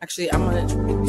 Actually, I'm gonna.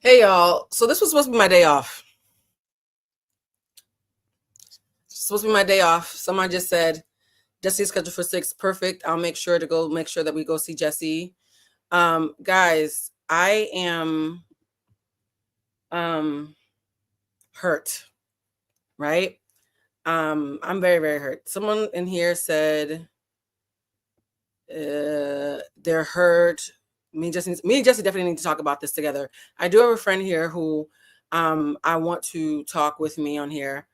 Hey y'all. So this was supposed to be my day off. Supposed to be my day off. Someone just said Jesse's scheduled for 6. Perfect. I'll make sure to go make sure that we go see Jesse. Guys, I am hurt, right? I'm very, very hurt. Someone in here said they're hurt. Me and Jesse definitely need to talk about this together. I do have a friend here who I want to talk with me on here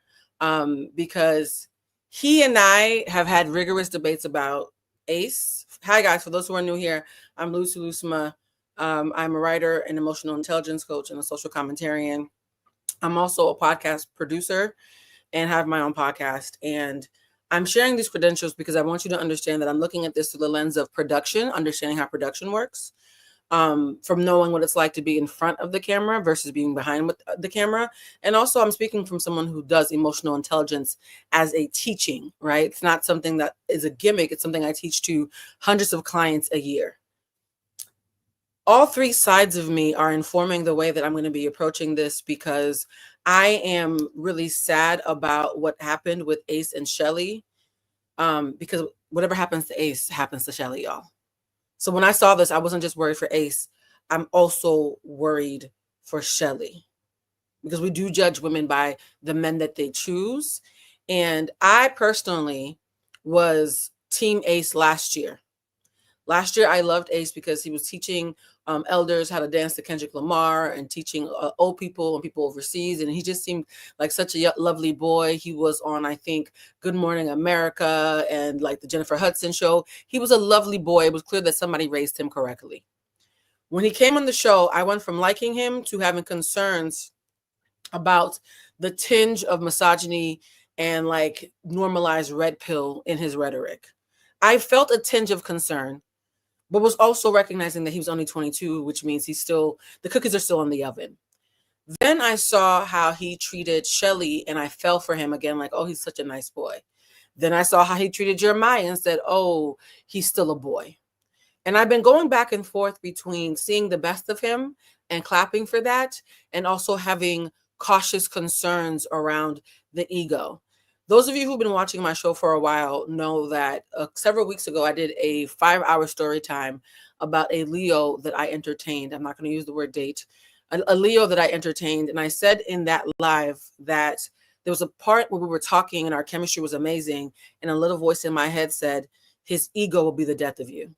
because he and I have had rigorous debates about ACE. Hi guys, for those who are new here, I'm Lucy Lusma. I'm a writer, an emotional intelligence coach, and a social commentarian. I'm also a podcast producer and have my own podcast. And I'm sharing these credentials because I want you to understand that I'm looking at this through the lens of production, understanding how production works, from knowing what it's like to be in front of the camera versus being behind with the camera. And also I'm speaking from someone who does emotional intelligence as a teaching, right? It's not something that is a gimmick. It's something I teach to hundreds of clients a year. All three sides of me are informing the way that I'm going to be approaching this because I am really sad about what happened with Ace and Shelly, because whatever happens to Ace happens to Shelly, y'all. So when I saw this, I wasn't just worried for Ace. I'm also worried for Shelly because we do judge women by the men that they choose. And I personally was Team Ace last year. Last year, I loved Ace because he was teaching elders how to dance to Kendrick Lamar and teaching old people and people overseas. And he just seemed like such a lovely boy. He was on, I think, Good Morning America and like the Jennifer Hudson show. He was a lovely boy. It was clear that somebody raised him correctly. When he came on the show, I went from liking him to having concerns about the tinge of misogyny and like normalized red pill in his rhetoric. I felt a tinge of concern, but was also recognizing that he was only 22, which means the cookies are still in the oven. Then I saw how he treated Shelly and I fell for him again, like, oh, he's such a nice boy. Then I saw how he treated Jeremiah and said, oh, he's still a boy. And I've been going back and forth between seeing the best of him and clapping for that, and also having cautious concerns around the ego. Those of you who've been watching my show for a while know that several weeks ago, I did a 5-hour story time about a Leo that I entertained. I'm not going to use the word date. A Leo that I entertained. And I said in that live that there was a part where we were talking and our chemistry was amazing. And a little voice in my head said, his ego will be the death of you.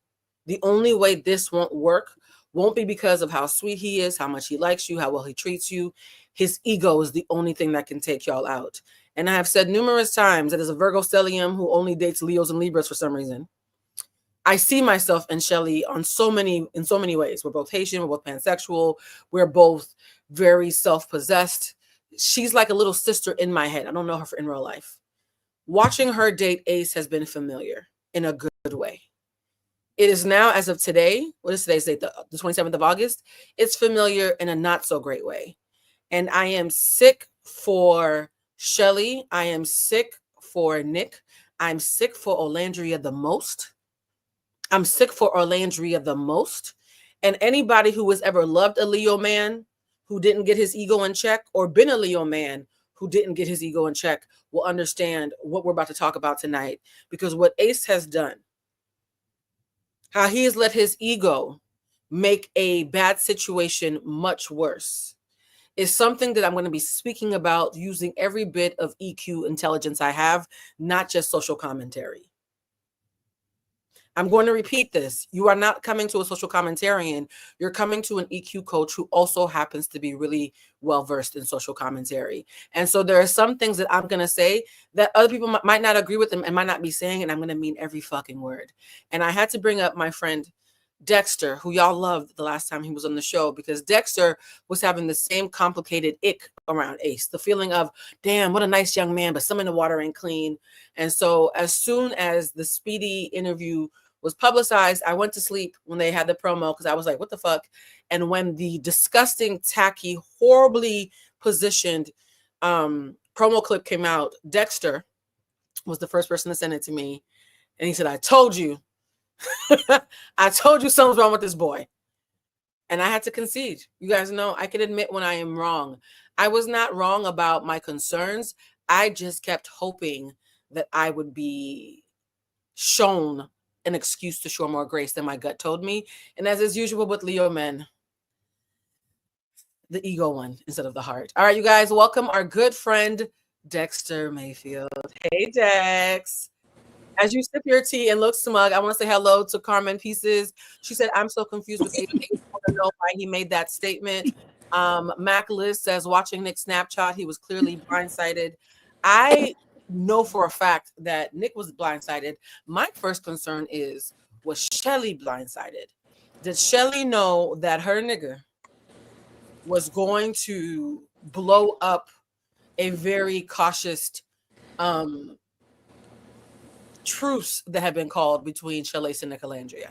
The only way this won't work won't be because of how sweet he is, how much he likes you, how well he treats you. His ego is the only thing that can take y'all out. And I have said numerous times that as a Virgo stellium who only dates Leos and Libras for some reason, I see myself and Shelly in so many ways. We're both Haitian, we're both pansexual, we're both very self-possessed. She's like a little sister in my head. I don't know her in real life. Watching her date Ace has been familiar in a good way. It is now, as of today, what is today's date? The 27th of August. It's familiar in a not so great way. And I am sick for Shelly. I am sick for Nick. I'm sick for Chellandria the most. I'm sick for Chellandria the most. And anybody who has ever loved a Leo man who didn't get his ego in check, or been a Leo man who didn't get his ego in check, will understand what we're about to talk about tonight. Because what Ace has done how he has let his ego make a bad situation much worse is something that I'm going to be speaking about using every bit of EQ intelligence I have, not just social commentary. I'm going to repeat this. You are not coming to a social commentarian. You're coming to an EQ coach who also happens to be really well versed in social commentary. And so there are some things that I'm going to say that other people might not agree with them and might not be saying, and I'm going to mean every fucking word. And I had to bring up my friend Dexter, who y'all loved the last time he was on the show, because Dexter was having the same complicated ick around Ace, the feeling of, damn, what a nice young man, but some in the water ain't clean. And so as soon as the Speedy interview was publicized, I went to sleep when they had the promo because I was like, what the fuck? And when the disgusting, tacky, horribly positioned promo clip came out, Dexter was the first person to send it to me. And he said, I told you. I told you something's wrong with this boy. And I had to concede. You guys know I can admit when I am wrong. I was not wrong about my concerns. I just kept hoping that I would be shown an excuse to show more grace than my gut told me. And as is usual with Leo men, the ego one instead of the heart. All right, you guys, welcome our good friend, Dexter Mayfield. Hey, Dex. As you sip your tea and look smug, I want to say hello to Carmen Pieces. She said, I'm so confused with Ace. I want to know why he made that statement. Mac Liz says, watching Nick Snapchat, he was clearly blindsided. I know for a fact that Nick was blindsided. My first concern is, was Shelly blindsided? Did Shelly know that her nigga was going to blow up a very cautious truce that had been called between Shelly and Chellandria?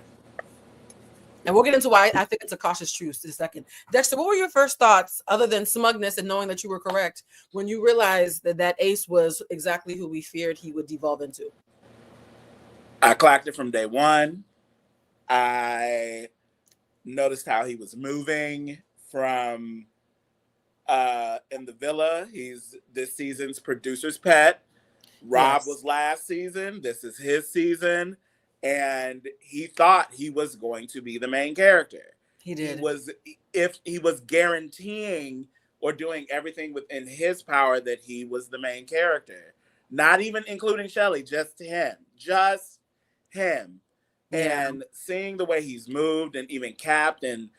And we'll get into why I think it's a cautious truce in a second. Dexter, what were your first thoughts, other than smugness and knowing that you were correct, when you realized that Ace was exactly who we feared he would devolve into? I clocked it from day one. I noticed how he was moving from in the villa. He's this season's producer's pet. Rob was last season. This is his season. And he thought he was going to be the main character. He did. If he was guaranteeing or doing everything within his power that he was the main character. Not even including Shelly, just him. Just him. Yeah. And seeing the way he's moved and even capped, and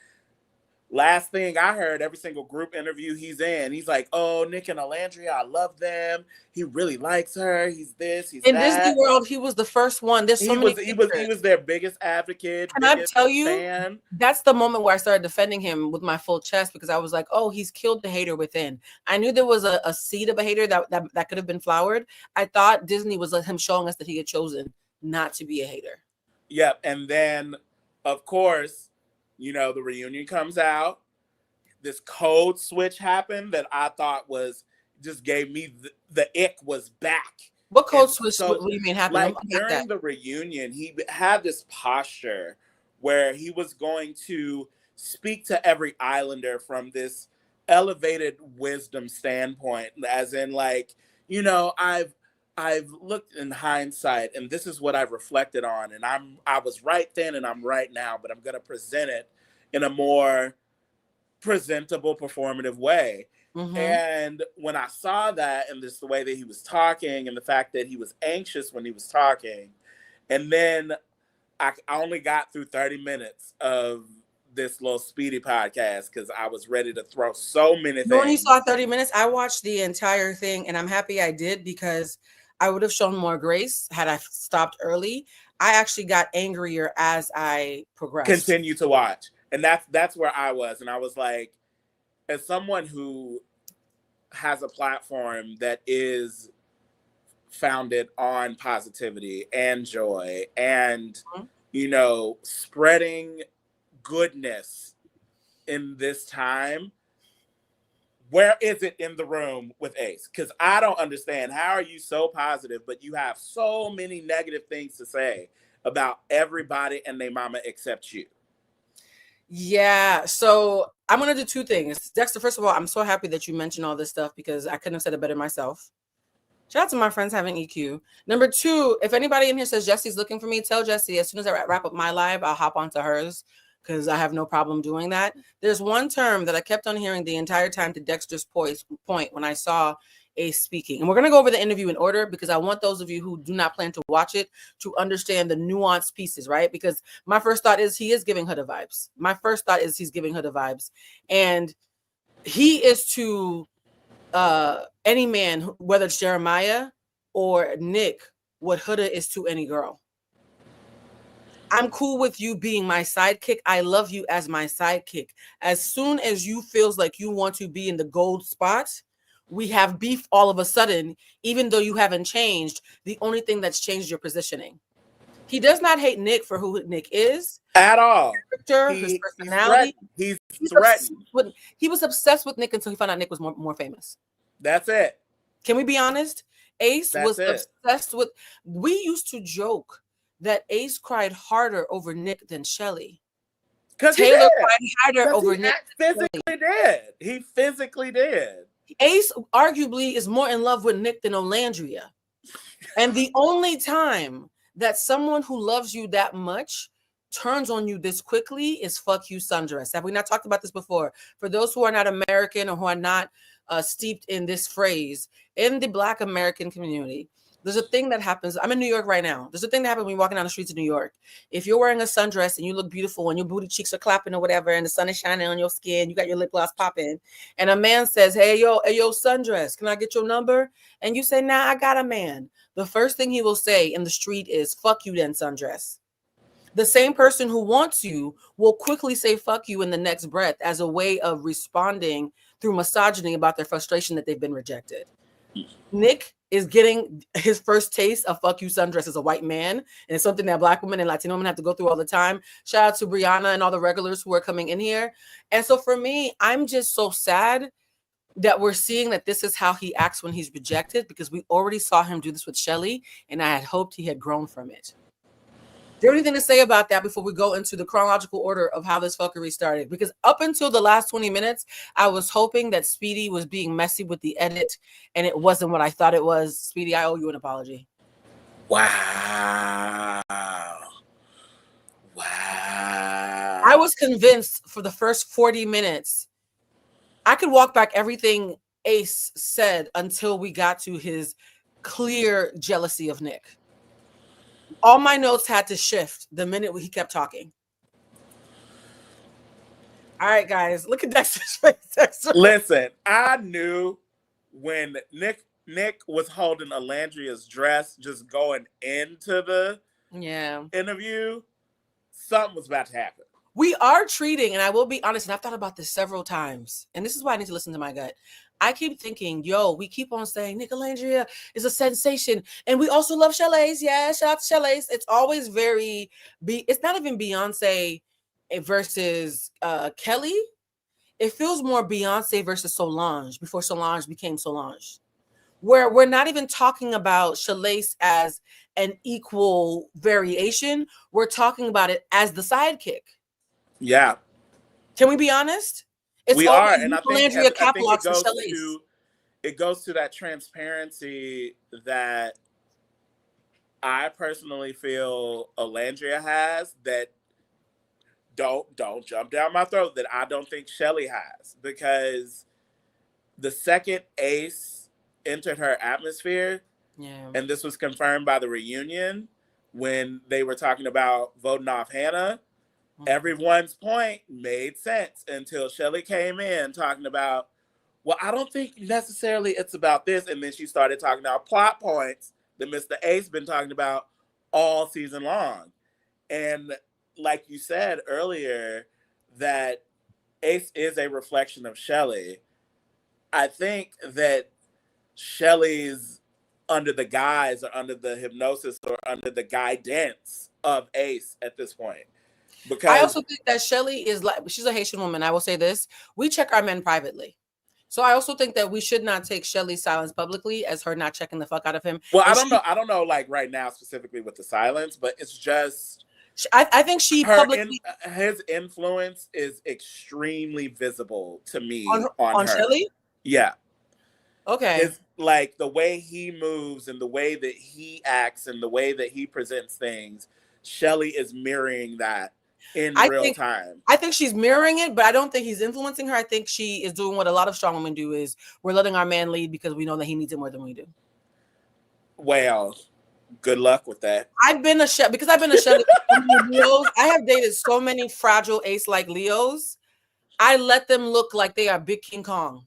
last thing I heard, every single group interview he's in, he's like, oh, Nick and Chellandria, I love them. He really likes her. He's this, he's in that. Disney World, he was the first one. There's so many pictures. He was their biggest advocate. Can I tell you, fan. That's the moment where I started defending him with my full chest, because I was like, oh, he's killed the hater within. I knew there was a seed of a hater that could have been flowered. I thought Disney was him showing us that he had chosen not to be a hater. Yep. And then, of course, you know, the reunion comes out. This code switch happened that I thought was just gave me the ick was back. What code switch? So, what do you mean happened? Like during the reunion, he had this posture where he was going to speak to every Islander from this elevated wisdom standpoint, as in, like, you know, I've looked in hindsight, and this is what I've reflected on, and I was right then and I'm right now, but I'm going to present it in a more presentable, performative way. Mm-hmm. And when I saw that, and just the way that he was talking, and the fact that he was anxious when he was talking, and then I only got through 30 minutes of this little Speedy podcast because I was ready to throw so many things. When you saw 30 minutes, I watched the entire thing, and I'm happy I did, because I would have shown more grace had I stopped early. I actually got angrier as I progressed. Continue to watch. And that's where I was. And I was like, as someone who has a platform that is founded on positivity and joy and, you know, spreading goodness in this time, where is it in the room with Ace? Because I don't understand. How are you so positive, but you have so many negative things to say about everybody and their mama except you? Yeah, so I'm going to do two things. Dexter, first of all, I'm so happy that you mentioned all this stuff, because I couldn't have said it better myself. Shout out to my friends having EQ. Number 2, if anybody in here says Jesse's looking for me, tell Jesse as soon as I wrap up my live, I'll hop onto hers because I have no problem doing that. There's one term that I kept on hearing the entire time to Dexter's point when I saw Ace speaking. And we're going to go over the interview in order because I want those of you who do not plan to watch it to understand the nuanced pieces, right? Because my first thought is he is giving her the vibes. My first thought is he's giving her the vibes. And he is to any man, whether it's Jeremiah or Nick, what Huda is to any girl. I'm cool with you being my sidekick. I love you as my sidekick. As soon as you feels like you want to be in the gold spot, we have beef all of a sudden, even though you haven't changed. The only thing that's changed your positioning. He does not hate Nick for who Nick is. At all. His personality. He's threatened. He was obsessed with Nick until he found out Nick was more famous. That's it. Can we be honest? Ace was obsessed with. We used to joke that Ace cried harder over Nick than Shelly. Because Taylor cried harder over Nick. He physically did. Ace arguably is more in love with Nick than Chellandria. And the only time that someone who loves you that much turns on you this quickly is fuck you sundress. Have we not talked about this before? For those who are not American or who are not steeped in this phrase, in the Black American community, there's a thing that happens. I'm in New York right now. There's a thing that happens when you're walking down the streets of New York. If you're wearing a sundress and you look beautiful and your booty cheeks are clapping or whatever, and the sun is shining on your skin, you got your lip gloss popping, and a man says, hey, yo, sundress, can I get your number? And you say, nah, I got a man. The first thing he will say in the street is, fuck you then, sundress. The same person who wants you will quickly say fuck you in the next breath as a way of responding through misogyny about their frustration that they've been rejected. Nick is getting his first taste of fuck you sundress as a white man, and it's something that Black women and Latino women have to go through all the time. Shout out to Brianna and all the regulars who are coming in here. And so for me, I'm just so sad that we're seeing that this is how he acts when he's rejected, because we already saw him do this with Shelly, and I had hoped he had grown from it. Do you have anything to say about that before we go into the chronological order of how this fuckery started? Because up until the last 20 minutes, I was hoping that Speedy was being messy with the edit, and it wasn't what I thought it was. Speedy, I owe you an apology. Wow. I was convinced for the first 40 minutes, I could walk back everything Ace said until we got to his clear jealousy of Nick. All my notes had to shift the minute he kept talking. All right, guys, look at Dexter's face. Dexter. Listen, I knew when Nick was holding Chellandria's dress, just going into the interview, something was about to happen. We are treating, and I will be honest, and I've thought about this several times, and this is why I need to listen to my gut. I keep thinking, we keep on saying Nick Chellandria is a sensation, and we also love Shelly's. Yeah, shout out to Shelly's. It's always it's not even Beyonce versus Kelly. It feels more Beyonce versus Solange before Solange became Solange, where we're not even talking about Shelly's as an equal variation. We're talking about it as the sidekick. Yeah. Can we be honest? We are, and I think it goes to that transparency that I personally feel Chellandria has, that don't jump down my throat, that I don't think Shelly has. Because the second Ace entered her atmosphere, and this was confirmed by the reunion when they were talking about voting off Hannah, everyone's point made sense until Shelly came in talking about, well, I don't think necessarily it's about this. And then she started talking about plot points that Mr. Ace been talking about all season long. And like you said earlier, that Ace is a reflection of Shelly. I think that Shelly's under the guise or under the hypnosis or under the guidance of Ace at this point. Because I also think that Shelly she's a Haitian woman. I will say this. We check our men privately. So I also think that we should not take Shelly's silence publicly as her not checking the fuck out of him. Well, I don't know like right now specifically with the silence, but it's just I think she publicly his influence is extremely visible to me on her. Shelly? Yeah. Okay. like the way he moves and the way that he acts and the way that he presents things, Shelly is mirroring that in I real think time. I think she's mirroring it, but I don't think he's influencing her. I think she is doing what a lot of strong women do: is we're letting our man lead because we know that he needs it more than we do. Well, good luck with that. I've been a Shelly because I've been a Shelly with so many Leos. I have dated so many fragile ace-like Leos. I let them look like they are big King Kong.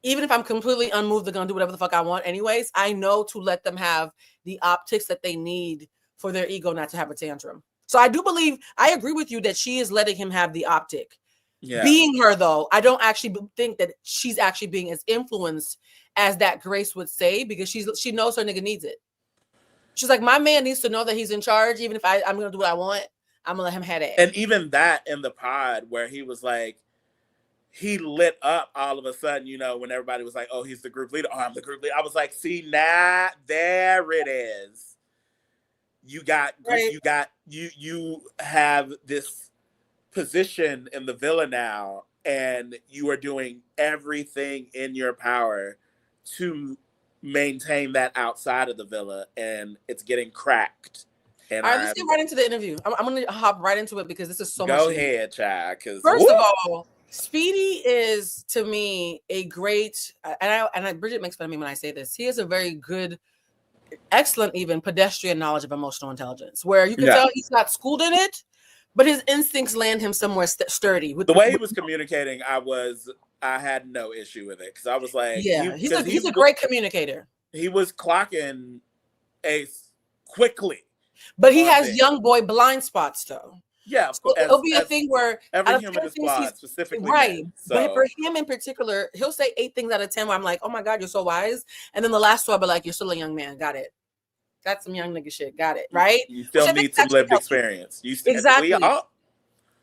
Even if I'm completely unmoved, they're gonna do whatever the fuck I want anyways. I know to let them have the optics that they need for their ego not to have a tantrum. So I do believe, I agree with you that she is letting him have the optic. Yeah. Being her, though, I don't actually think that she's actually being as influenced as that Grace would say, because she knows her nigga needs it. She's like, my man needs to know that he's in charge, even if I'm gonna do what I want. I'm gonna let him have it. And even that in the pod where he was like, he lit up all of a sudden, you know, when everybody was like, oh, he's the group leader. Oh, I'm the group leader. I was like, see, now there it is. You have this position in the villa now, and you are doing everything in your power to maintain that outside of the villa, and it's getting cracked. And all right, let's get right into the interview. I'm going to hop right into it because this is so much. Go ahead, child. First of all, Speedy is, to me, a great, and Bridget makes fun of me when I say this. He has a very good, excellent, even pedestrian knowledge of emotional intelligence, where you can tell he's not schooled in it, but his instincts land him somewhere sturdy. With the way he was communicating, I had no issue with it, because I was like, yeah, he's a great communicator. He was clocking Ace quickly, but he has young boy blind spots, though. Yeah, so it'll be a thing where every human is flawed, specifically right. Men, so. But for him in particular, he'll say 8 things out of 10 where I'm like, oh my God, you're so wise. And then the last 2, I'll be like, you're still a young man. Got it. Got some young nigga shit. Got it. Right? You still need some lived experience. Exactly.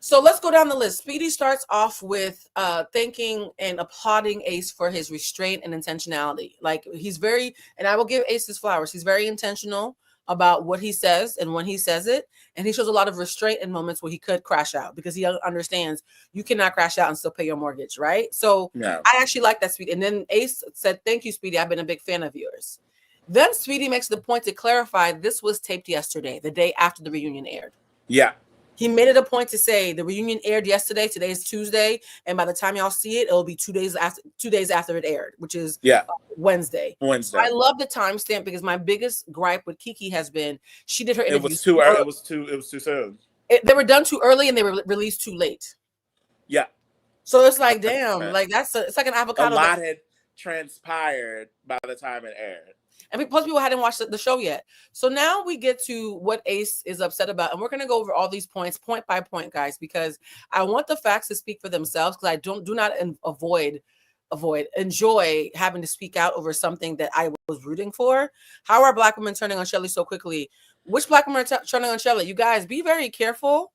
So let's go down the list. Speedy starts off with thanking and applauding Ace for his restraint and intentionality. Like, he's very, and I will give Ace his flowers, he's very intentional about what he says and when he says it. And he shows a lot of restraint in moments where he could crash out, because he understands you cannot crash out and still pay your mortgage, right? So I actually like that, Speedy. And then Ace said, thank you, Speedy. I've been a big fan of yours. Then Speedy makes the point to clarify this was taped yesterday, the day after the reunion aired. Yeah. He made it a point to say the reunion aired yesterday. Today is Tuesday, and by the time y'all see it, it'll be 2 days after it aired, which is Wednesday. So I love the timestamp, because my biggest gripe with Kiki has been she did her interviews. It was too early. It was too soon. They were done too early, and they were released too late. Yeah. So it's like, damn, like it's like an avocado. A lot had transpired by the time it aired. And plus, people hadn't watched the show yet. So now we get to what Ace is upset about. And we're going to go over all these points, point by point, guys, because I want the facts to speak for themselves, because I do not enjoy having to speak out over something that I was rooting for. How are Black women turning on Shelly so quickly? Which Black women are turning on Shelly? You guys, be very careful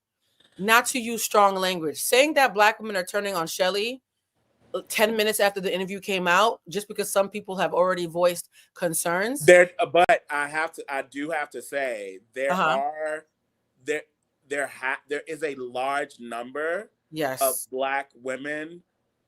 not to use strong language. Saying that Black women are turning on Shelly 10 minutes after the interview came out, just because some people have already voiced concerns. But I do have to say there is a large number of Black women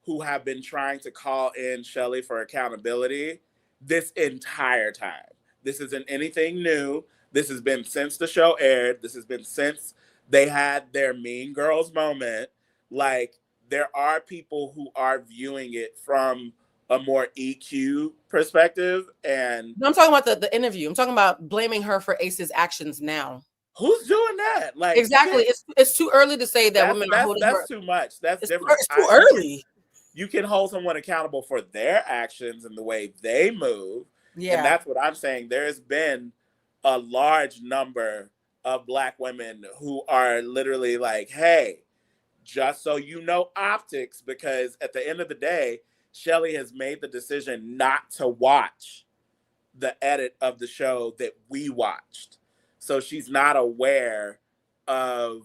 who have been trying to call in Shelly for accountability this entire time. This isn't anything new. This has been since the show aired. This has been since they had their Mean Girls moment. Like, there are people who are viewing it from a more EQ perspective. And I'm talking about the interview. I'm talking about blaming her for Ace's actions now. Who's doing that? Like, exactly. It's too early to say that women are holding her. That's too much. That's different. It's too early. You can hold someone accountable for their actions and the way they move. Yeah. And that's what I'm saying. There's been a large number of Black women who are literally like, hey, just so you know, optics, because at the end of the day, Shelly has made the decision not to watch the edit of the show that we watched. So she's not aware of,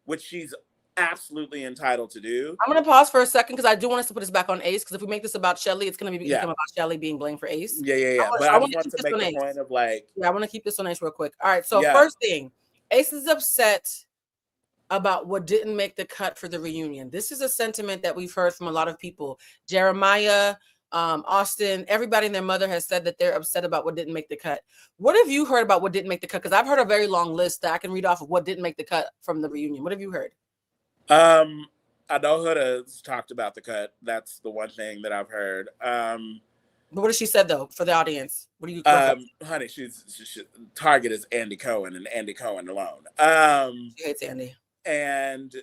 which she's absolutely entitled to do. I'm going to pause for a second, because I do want us to put this back on Ace, because if we make this about Shelly, it's going to become about Shelly being blamed for Ace. Yeah. But I want to make the point of like... Yeah, I want to keep this on Ace real quick. All right, so first thing, Ace is upset about what didn't make the cut for the reunion. This is a sentiment that we've heard from a lot of people. Jeremiah Austin, everybody and their mother has said that they're upset about what didn't make the cut. What have you heard about what didn't make the cut? Because I've heard a very long list that I can read off of what didn't make the cut from the reunion. What have you heard? I know Huda's talked about the cut. That's the one thing that I've heard. But what has she said though for the audience? What do you? Honey, she's target is Andy Cohen and Andy Cohen alone. She hates Andy. And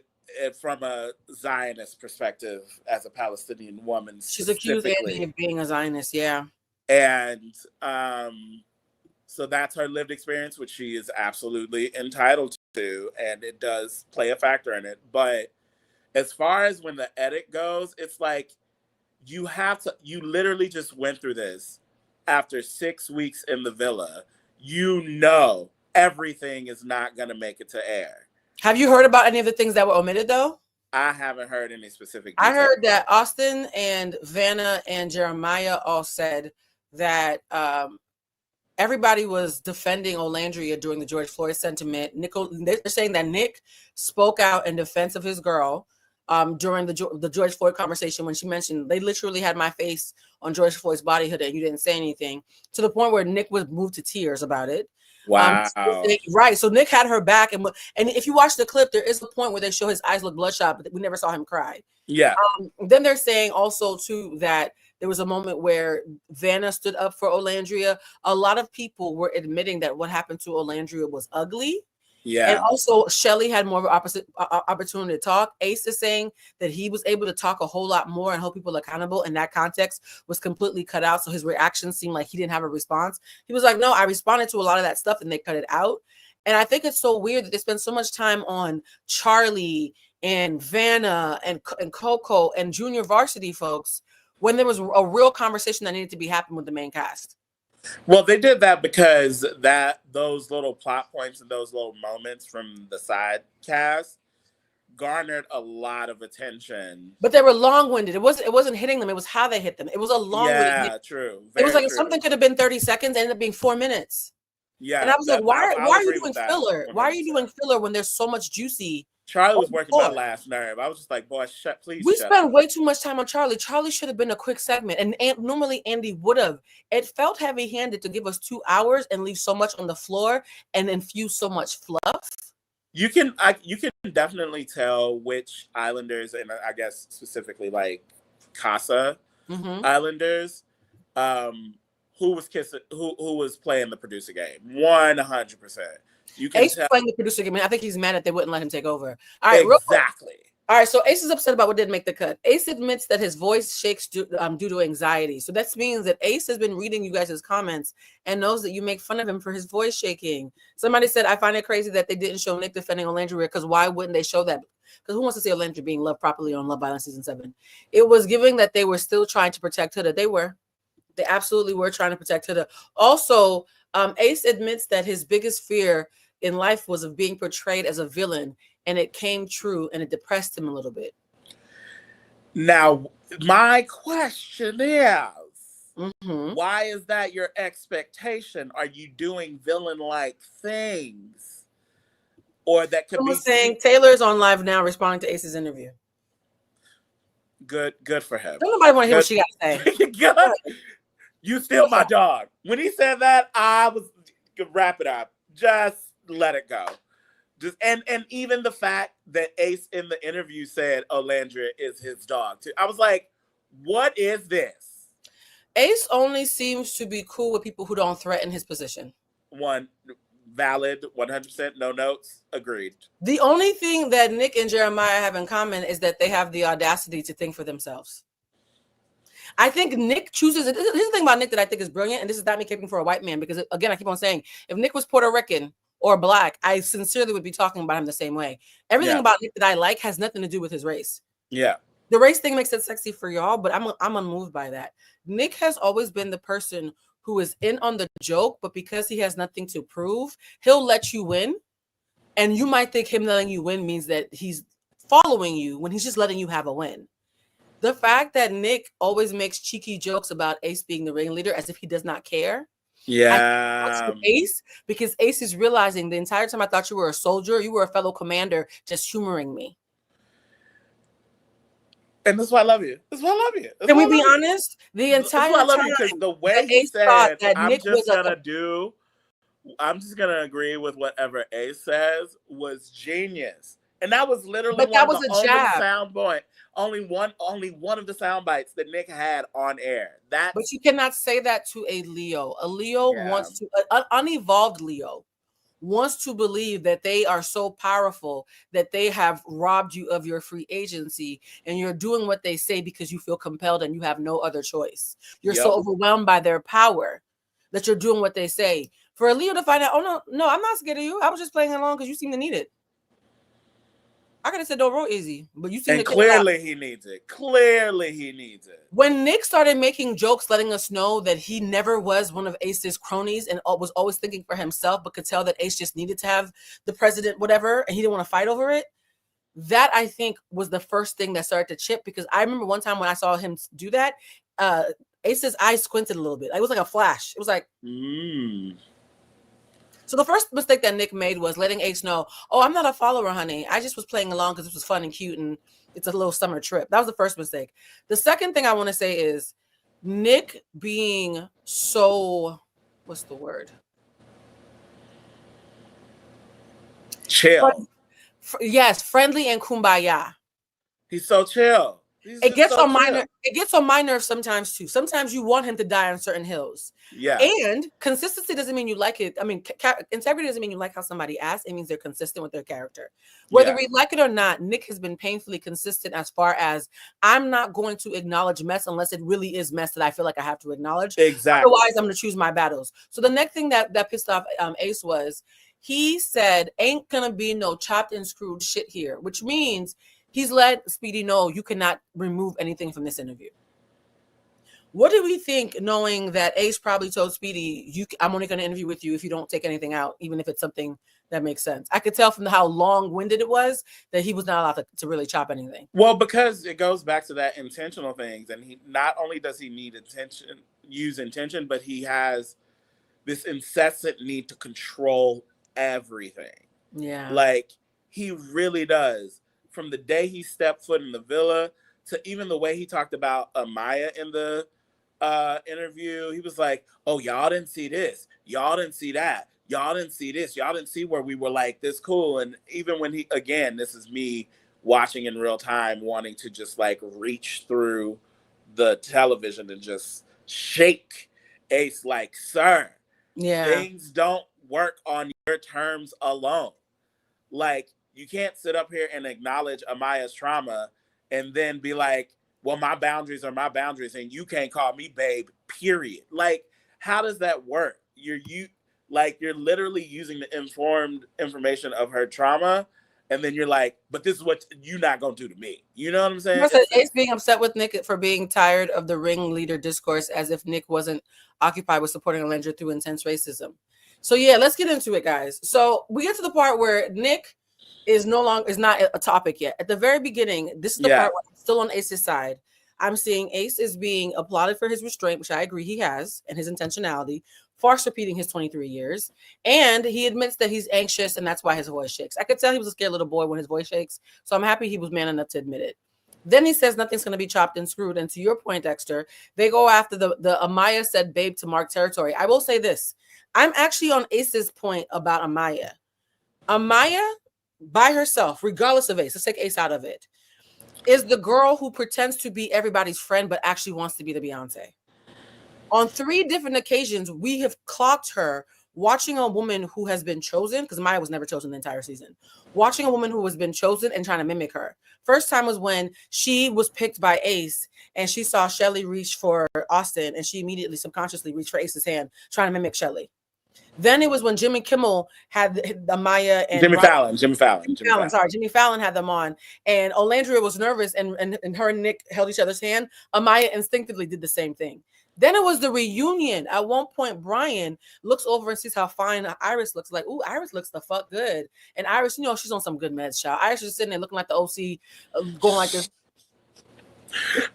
from a Zionist perspective, as a Palestinian woman, she's accused Andy of being a Zionist. Yeah, and so that's her lived experience, which she is absolutely entitled to, and it does play a factor in it. But as far as when the edit goes, it's like you literally just went through this after 6 weeks in the villa. You know everything is not going to make it to air. Have you heard about any of the things that were omitted though? I haven't heard any specific details. I heard that Austin and Vanna and Jeremiah all said that everybody was defending Chellandria during the George Floyd sentiment. They're saying that Nick spoke out in defense of his girl during the George Floyd conversation when she mentioned they literally had my face on George Floyd's body hood and you didn't say anything, to the point where Nick was moved to tears about it. Wow. Right. So Nick had her back. And if you watch the clip, there is a point where they show his eyes look bloodshot, but we never saw him cry. Yeah. Then they're saying also, too, that there was a moment where Vanna stood up for Chellandria. A lot of people were admitting that what happened to Chellandria was ugly. Yeah. And also, Shelly had more of an opportunity to talk. Ace is saying that he was able to talk a whole lot more and hold people accountable. And that context was completely cut out. So his reaction seemed like he didn't have a response. He was like, no, I responded to a lot of that stuff and they cut it out. And I think it's so weird that they spend so much time on Charlie and Vanna and Coco and junior varsity folks when there was a real conversation that needed to be happening with the main cast. Well, they did that because those little plot points and those little moments from the side cast garnered a lot of attention. But they were long-winded. It wasn't hitting them. It was how they hit them. It was a long-winded. Yeah, true. It was like something could have been 30 seconds, ended up being 4 minutes. Yeah. And I was like, why are you doing filler? 100%. Why are you doing filler when there's so much juicy? Charlie was working my last nerve. I was just like, boy, please. We spent way too much time on Charlie. Charlie should have been a quick segment. And normally Andy would have. It felt heavy-handed to give us 2 hours and leave so much on the floor and infuse so much fluff. You can definitely tell which Islanders, and I guess specifically like Casa Islanders, who was playing the producer game. 100%. You can Ace playing the producer game. I think he's mad that they wouldn't let him take over. All right, exactly. All right, so Ace is upset about what didn't make the cut. Ace admits that his voice shakes due to anxiety. So that means that Ace has been reading you guys' comments and knows that you make fun of him for his voice shaking. Somebody said, I find it crazy that they didn't show Nick defending Chellandria because why wouldn't they show that? Because who wants to see Chellandria being loved properly on Love Island Season 7? It was giving that they were still trying to protect Huda. They were. They absolutely were trying to protect Huda. Also, Ace admits that his biggest fear in life was of being portrayed as a villain, and it came true and it depressed him a little bit. Now, my question is, why is that your expectation? Are you doing villain-like things? Or that could be saying Taylor's on live now responding to Ace's interview. Good for him. Don't nobody want to hear what she got to say. Good. You still my dog. When he said that, I was wrap it up. Just let it go. Just and even the fact that Ace in the interview said Chellandria is his dog too. I was like, what is this? Ace only seems to be cool with people who don't threaten his position. One valid, 100%, no notes, agreed. The only thing that Nick and Jeremiah have in common is that they have the audacity to think for themselves. I think Nick chooses it. Here's the thing about Nick that I think is brilliant, and this is not me caping for a white man, because again, I keep on saying, if Nick was Puerto Rican or Black, I sincerely would be talking about him the same way. Everything about Nick that I like has nothing to do with his race. Yeah. The race thing makes it sexy for y'all, but I'm unmoved by that. Nick has always been the person who is in on the joke, but because he has nothing to prove, he'll let you win. And you might think him letting you win means that he's following you when he's just letting you have a win. The fact that Nick always makes cheeky jokes about Ace being the ringleader as if he does not care. Yeah. Ace, because Ace is realizing the entire time I thought you were a soldier, you were a fellow commander just humoring me. And that's why I love you. That's why I love you. That's Can why we I be love you. honest? The That's why I entire love time you, because the that way he Ace thought said, that Nick was I'm just gonna agree with whatever Ace says was genius. And that was literally but one that of was the a only jab. sound point, only one of the sound bites that Nick had on air. But That's you cannot say that to a Leo. A Leo yeah. wants to, an unevolved Leo wants to believe that they are so powerful that they have robbed you of your free agency and you're doing what they say because you feel compelled and you have no other choice. You're so Yep. overwhelmed by their power that you're doing what they say. For a Leo to find out, oh no, I'm not scared of you. I was just playing along because you seem to need it. I could have said don't roll easy, but you seem And to care a lot. clearly he needs it. Clearly he needs it. When Nick started making jokes, letting us know that he never was one of Ace's cronies and was always thinking for himself, but could tell that Ace just needed to have the president, whatever, and he didn't want to fight over it. That I think was the first thing that started to chip, because I remember one time when I saw him do that, Ace's eyes squinted a little bit. It was like a flash. It was like, So the first mistake that Nick made was letting Ace know, oh, I'm not a follower, honey. I just was playing along because this was fun and cute and it's a little summer trip. That was the first mistake. The second thing I want to say is Nick being so, what's the word? Chill. Yes, friendly and kumbaya. He's so chill. It gets on my nerves sometimes too. Sometimes you want him to die on certain hills. Yeah. And consistency doesn't mean you like it. I mean, integrity doesn't mean you like how somebody acts. It means they're consistent with their character. Whether we like it or not, Nick has been painfully consistent as far as I'm not going to acknowledge mess unless it really is mess that I feel like I have to acknowledge. Exactly. Otherwise, I'm going to choose my battles. So the next thing that pissed off Ace was he said, ain't going to be no chopped and screwed shit here, which means he's let Speedy know you cannot remove anything from this interview. What do we think, knowing that Ace probably told Speedy, I'm only going to interview with you if you don't take anything out, even if it's something that makes sense? I could tell from how long-winded it was that he was not allowed to really chop anything. Well, because it goes back to that intentional things. And he not only does he need use intention, but he has this incessant need to control everything. Yeah. Like, he really does. From the day he stepped foot in the villa to even the way he talked about Amaya in the interview, he was like, oh, y'all didn't see this. Y'all didn't see that. Y'all didn't see this. Y'all didn't see where we were like this cool. And even when this is me watching in real time, wanting to just like reach through the television and just shake Ace like, sir, things don't work on your terms alone. Like, you can't sit up here and acknowledge Amaya's trauma and then be like, well, my boundaries are my boundaries and you can't call me babe, period. Like, how does that work? You're literally using the informed information of her trauma, and then you're like, but this is what you're not going to do to me. You know what I'm saying? Ace being upset with Nick for being tired of the ringleader discourse, as if Nick wasn't occupied with supporting Chellandria through intense racism. So yeah, let's get into it, guys. So we get to the part where Nick is not a topic yet. At the very beginning, this is the part where I'm still on Ace's side. I'm seeing Ace is being applauded for his restraint, which I agree he has, and his intentionality, farce repeating his 23 years. And he admits that he's anxious, and that's why his voice shakes. I could tell he was a scared little boy when his voice shakes, so I'm happy he was man enough to admit it. Then he says nothing's going to be chopped and screwed. And to your point, Dexter, they go after the Amaya said babe to Mark territory. I will say this. I'm actually on Ace's point about Amaya. Amaya, by herself, regardless of Ace, let's take Ace out of it, is the girl who pretends to be everybody's friend but actually wants to be the Beyonce. On 3 different occasions, we have clocked her watching a woman who has been chosen, because Maya was never chosen the entire season, watching a woman who has been chosen and trying to mimic her. First time was when she was picked by Ace and she saw Shelly reach for Austin and she immediately subconsciously reached for Ace's hand, trying to mimic Shelly. Then it was when Jimmy Kimmel had Amaya and Jimmy Fallon had them on, and Chellandria was nervous, and her and Nick held each other's hand. Amaya instinctively did the same thing. Then it was the reunion. At one point, Brian looks over and sees how fine Iris looks. Like, ooh, Iris looks the fuck good. And Iris, she's on some good meds, child. Iris is sitting there looking like the OC, going like this.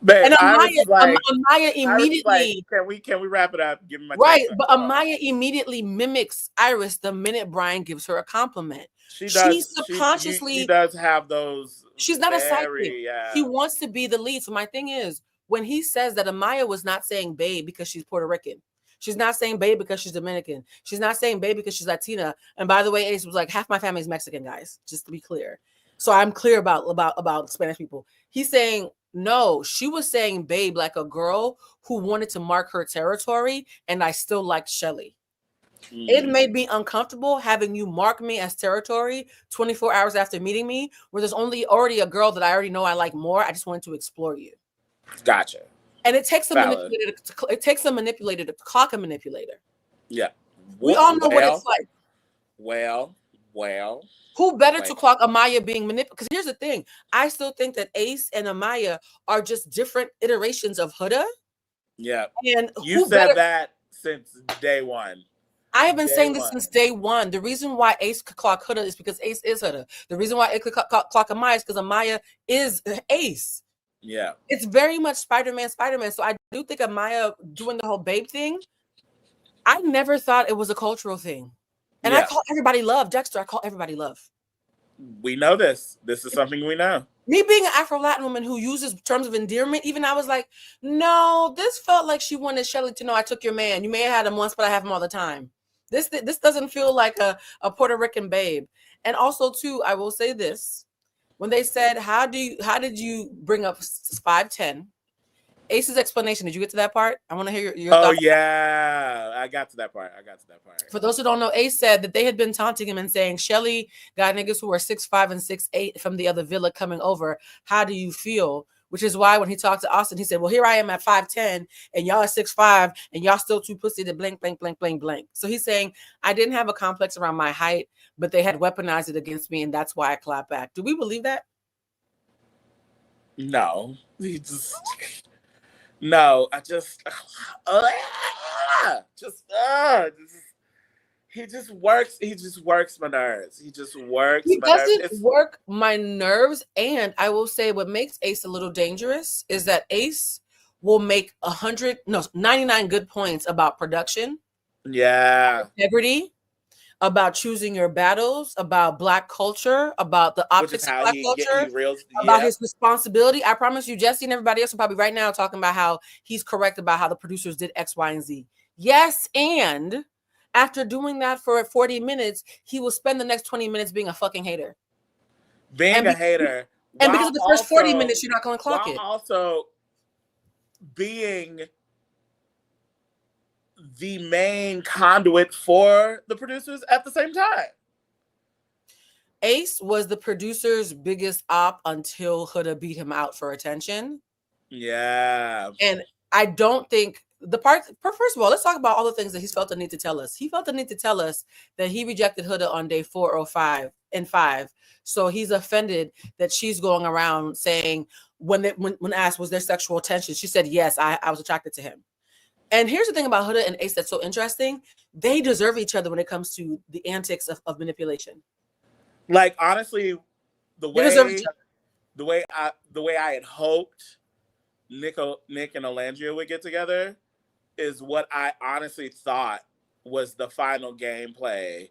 Babe, And Iris is like, Amaya Iris is like, immediately, can we wrap it up? Give me my right, check. but Amaya immediately mimics Iris the minute Brian gives her a compliment. She She does. She subconsciously, does have those she's not a sidekick. very. She wants to be the lead. So my thing is, when he says that Amaya was not saying babe because she's Puerto Rican, she's not saying babe because she's Dominican, she's not saying babe because she's Latina. And by the way, Ace was like, half my family is Mexican, guys, just to be clear. So I'm clear about Spanish people. He's saying no, she was saying babe like a girl who wanted to mark her territory, and I still liked Shelly. It made me uncomfortable having you mark me as territory 24 hours after meeting me, where there's already a girl that I already know I like more. I just wanted to explore you. Gotcha. And it takes a Valid. manipulator to clock a manipulator. Yeah. We all know what it's like. Well. Who better to clock Amaya being manipulated? Because here's the thing. I still think that Ace and Amaya are just different iterations of Huda. Yeah. And you said that since day one. I have been saying this since day one. The reason why Ace could clock Huda is because Ace is Huda. The reason why Ace could clock Amaya is because Amaya is Ace. Yeah. It's very much Spider-Man. So I do think Amaya doing the whole babe thing, I never thought it was a cultural thing. And I call everybody love. Dexter, I call everybody love. We know this. This is something we know. Me being an Afro-Latin woman who uses terms of endearment, even I was like, no, this felt like she wanted Shelly to know I took your man. You may have had him once, but I have him all the time. This doesn't feel like a Puerto Rican babe. And also, too, I will say this. When they said, how did you bring up 5'10"? Ace's explanation, did you get to that part? I want to hear your thoughts. Oh, yeah. I got to that part. For those who don't know, Ace said that they had been taunting him and saying, Shelly got niggas who are 6'5" and 6'8" from the other villa coming over. How do you feel? Which is why when he talked to Austin, he said, well, here I am at 5'10", and y'all are 6'5", and y'all still too pussy to blank, blank, blank, blank, blank. So he's saying, I didn't have a complex around my height, but they had weaponized it against me, and that's why I clap back. Do we believe that? No. No, I just he just works my nerves. He doesn't work my nerves. And I will say what makes Ace a little dangerous is that Ace will make 99 good points about production. Yeah. Integrity, about choosing your battles, about Black culture, about the optics of Black culture, about his responsibility. I promise you, Jesse and everybody else are probably right now talking about how he's correct about how the producers did X, Y, and Z. Yes, and after doing that for 40 minutes, he will spend the next 20 minutes being a fucking hater. A hater. And because of the first 40 minutes, you're not going to clock it. Also being the main conduit for the producers at the same time. Ace was the producer's biggest op until Huda beat him out for attention. Yeah. And I don't think first of all, let's talk about all the things that he's felt the need to tell us. He felt the need to tell us that he rejected Huda on day 405 and 5. So he's offended that she's going around saying when asked, was there sexual tension? She said, yes, I was attracted to him. And here's the thing about Huda and Ace that's so interesting. They deserve each other when it comes to the antics of manipulation. Like, honestly, the way I had hoped Nick and Chellandria would get together is what I honestly thought was the final gameplay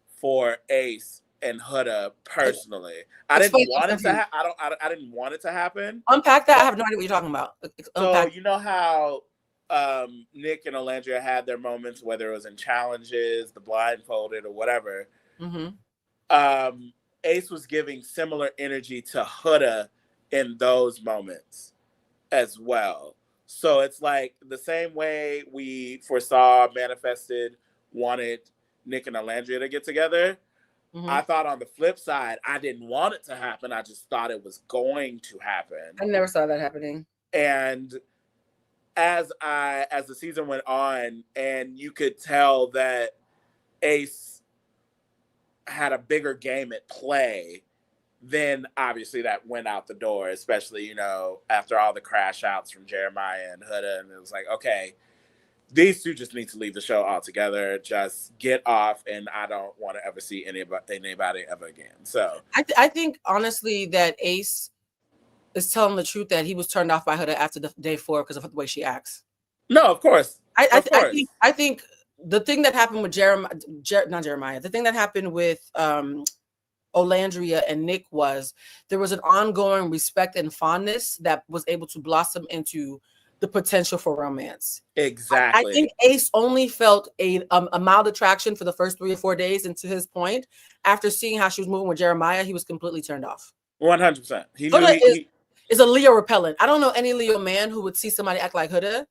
for Ace and Huda personally. I didn't want it to happen. Unpack that. I have no idea what you're talking about. So you know how Nick and Chellandria had their moments, whether it was in challenges, the blindfolded, or whatever. Mm-hmm. Ace was giving similar energy to Huda in those moments as well. So it's like the same way we foresaw, manifested, wanted Nick and Chellandria to get together. Mm-hmm. I thought on the flip side, I didn't want it to happen. I just thought it was going to happen. I never saw that happening. And as the season went on, and you could tell that Ace had a bigger game at play, then obviously that went out the door, especially, after all the crash outs from Jeremiah and Huda. And it was like, okay, these two just need to leave the show altogether. Just get off, and I don't want to ever see anybody ever again. So I think, honestly, that Ace is telling the truth that he was turned off by Huda after the day 4 because of the way she acts. No, of course. Of course. I think the thing that happened with not Jeremiah, the thing that happened with Chellandria and Nick was there was an ongoing respect and fondness that was able to blossom into the potential for romance. Exactly. I think Ace only felt a mild attraction for the first 3 or 4 days, and to his point, after seeing how she was moving with Jeremiah, he was completely turned off. 100%. He Huda knew is a Leo repellent. I don't know any Leo man who would see somebody act like Huda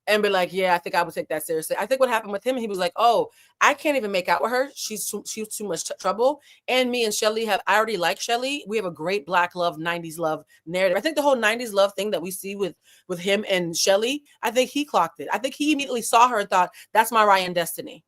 and be like, yeah, I think I would take that seriously. I think what happened with him, he was like, oh, I can't even make out with her. She's too much trouble. And me and Shelly I already like Shelly. We have a great Black love, 90s love narrative. I think the whole 90s love thing that we see with him and Shelly, I think he clocked it. I think he immediately saw her and thought, that's my Ryan destiny.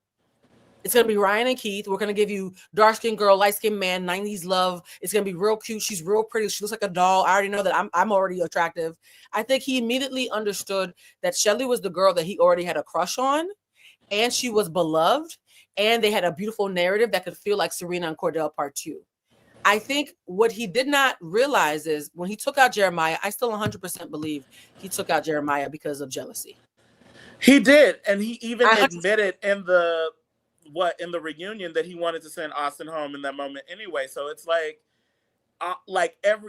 It's going to be Ryan and Keith. We're going to give you dark-skinned girl, light-skinned man, 90s love. It's going to be real cute. She's real pretty. She looks like a doll. I already know that I'm already attractive. I think he immediately understood that Shelly was the girl that he already had a crush on, and she was beloved, and they had a beautiful narrative that could feel like Serena and Cordell Part 2. I think what he did not realize is when he took out Jeremiah, I still 100% believe he took out Jeremiah because of jealousy. He did, and he even admitted in the reunion that he wanted to send Austin home in that moment anyway. So it's like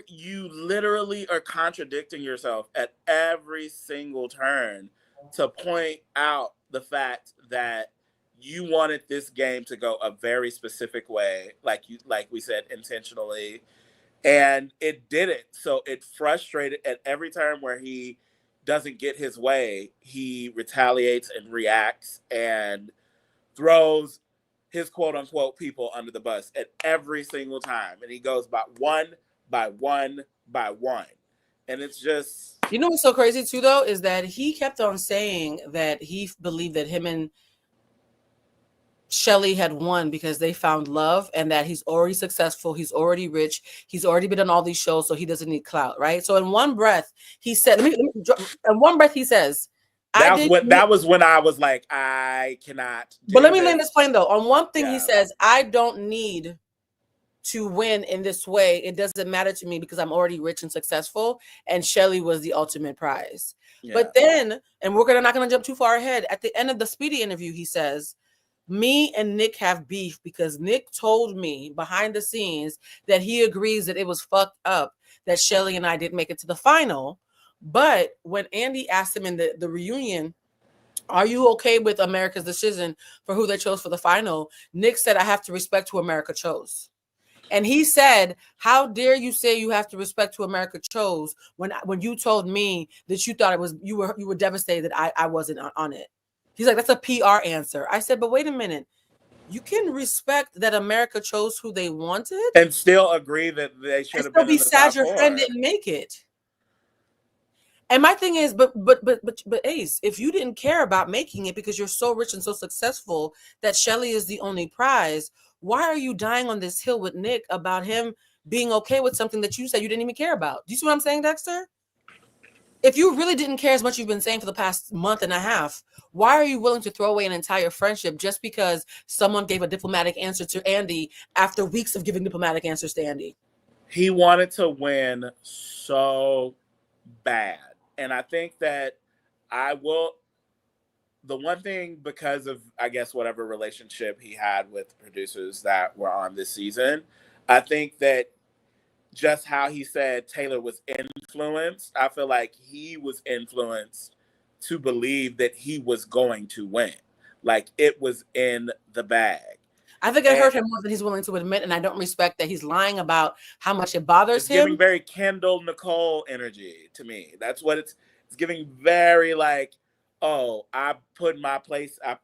you literally are contradicting yourself at every single turn to point out the fact that you wanted this game to go a very specific way, like we said, intentionally, and it didn't. So it frustrated at every turn where he doesn't get his way. He retaliates and reacts and throws his quote unquote people under the bus at every single time. And he goes by one by one by one. And it's just... You know what's so crazy too, though, is that he kept on saying that he believed that him and Shelly had won because they found love and that he's already successful. He's already rich. He's already been on all these shows, so he doesn't need clout, right? So in one breath, he said, in one breath, he says, that was when I was like, I cannot do But let me land this plane, though. On one thing, he says, I don't need to win in this way. It doesn't matter to me because I'm already rich and successful, and Shelly was the ultimate prize. Yeah. But then, and we're not going to jump too far ahead, at the end of the Speedy interview, he says, me and Nick have beef because Nick told me behind the scenes that he agrees that it was fucked up that Shelly and I didn't make it to the final. But when Andy asked him in the reunion, are you okay with America's decision for who they chose for the final? Nick said, I have to respect who America chose. And he said, how dare you say you have to respect who America chose when you told me that you thought it was, you were devastated that I wasn't on it. He's like, that's a PR answer. I said, but wait a minute. You can respect that America chose who they wanted and still agree that they should have been in the sad your friend didn't make it. And my thing is, but Ace, if you didn't care about making it because you're so rich and so successful that Shelly is the only prize, why are you dying on this hill with Nick about him being okay with something that you said you didn't even care about? Do you see what I'm saying, Dexter? If you really didn't care as much as you've been saying for the past month and a half, why are you willing to throw away an entire friendship just because someone gave a diplomatic answer to Andy after weeks of giving diplomatic answers to Andy? He wanted to win so bad. And I think that the one thing, because of, I guess, whatever relationship he had with producers that were on this season, I think that just how he said Taylor was influenced, I feel like he was influenced to believe that he was going to win. Like it was in the bag. I think it hurt him more than he's willing to admit, and I don't respect that he's lying about how much it bothers him. It's giving very Kendall Nicole energy to me. That's what it's giving, very like, oh, I put my place, I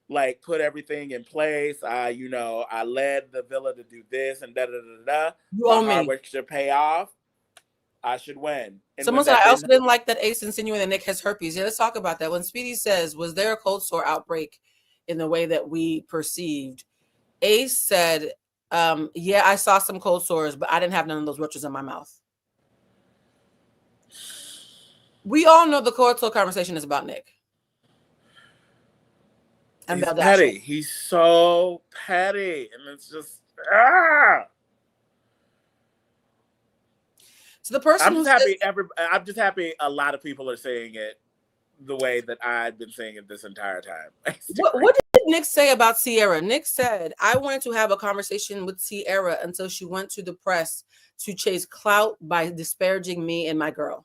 like put everything in place. I led the villa to do this and da da da da. My hard work should pay off. I should win. And someone said, I also didn't like that Ace insinuating that Nick has herpes. Yeah, let's talk about that. When Speedy says, was there a cold sore outbreak in the way that we perceived? Ace said, yeah, I saw some cold sores, but I didn't have none of those roaches in my mouth. We all know the cold sore conversation is about Nick. And he's petty. He's so petty. And it's just, So the person who says, I'm just happy a lot of people are saying it the way that I've been saying it this entire time. what did Nick say about Sierra? Nick said, I wanted to have a conversation with Sierra until she went to the press to chase clout by disparaging me and my girl.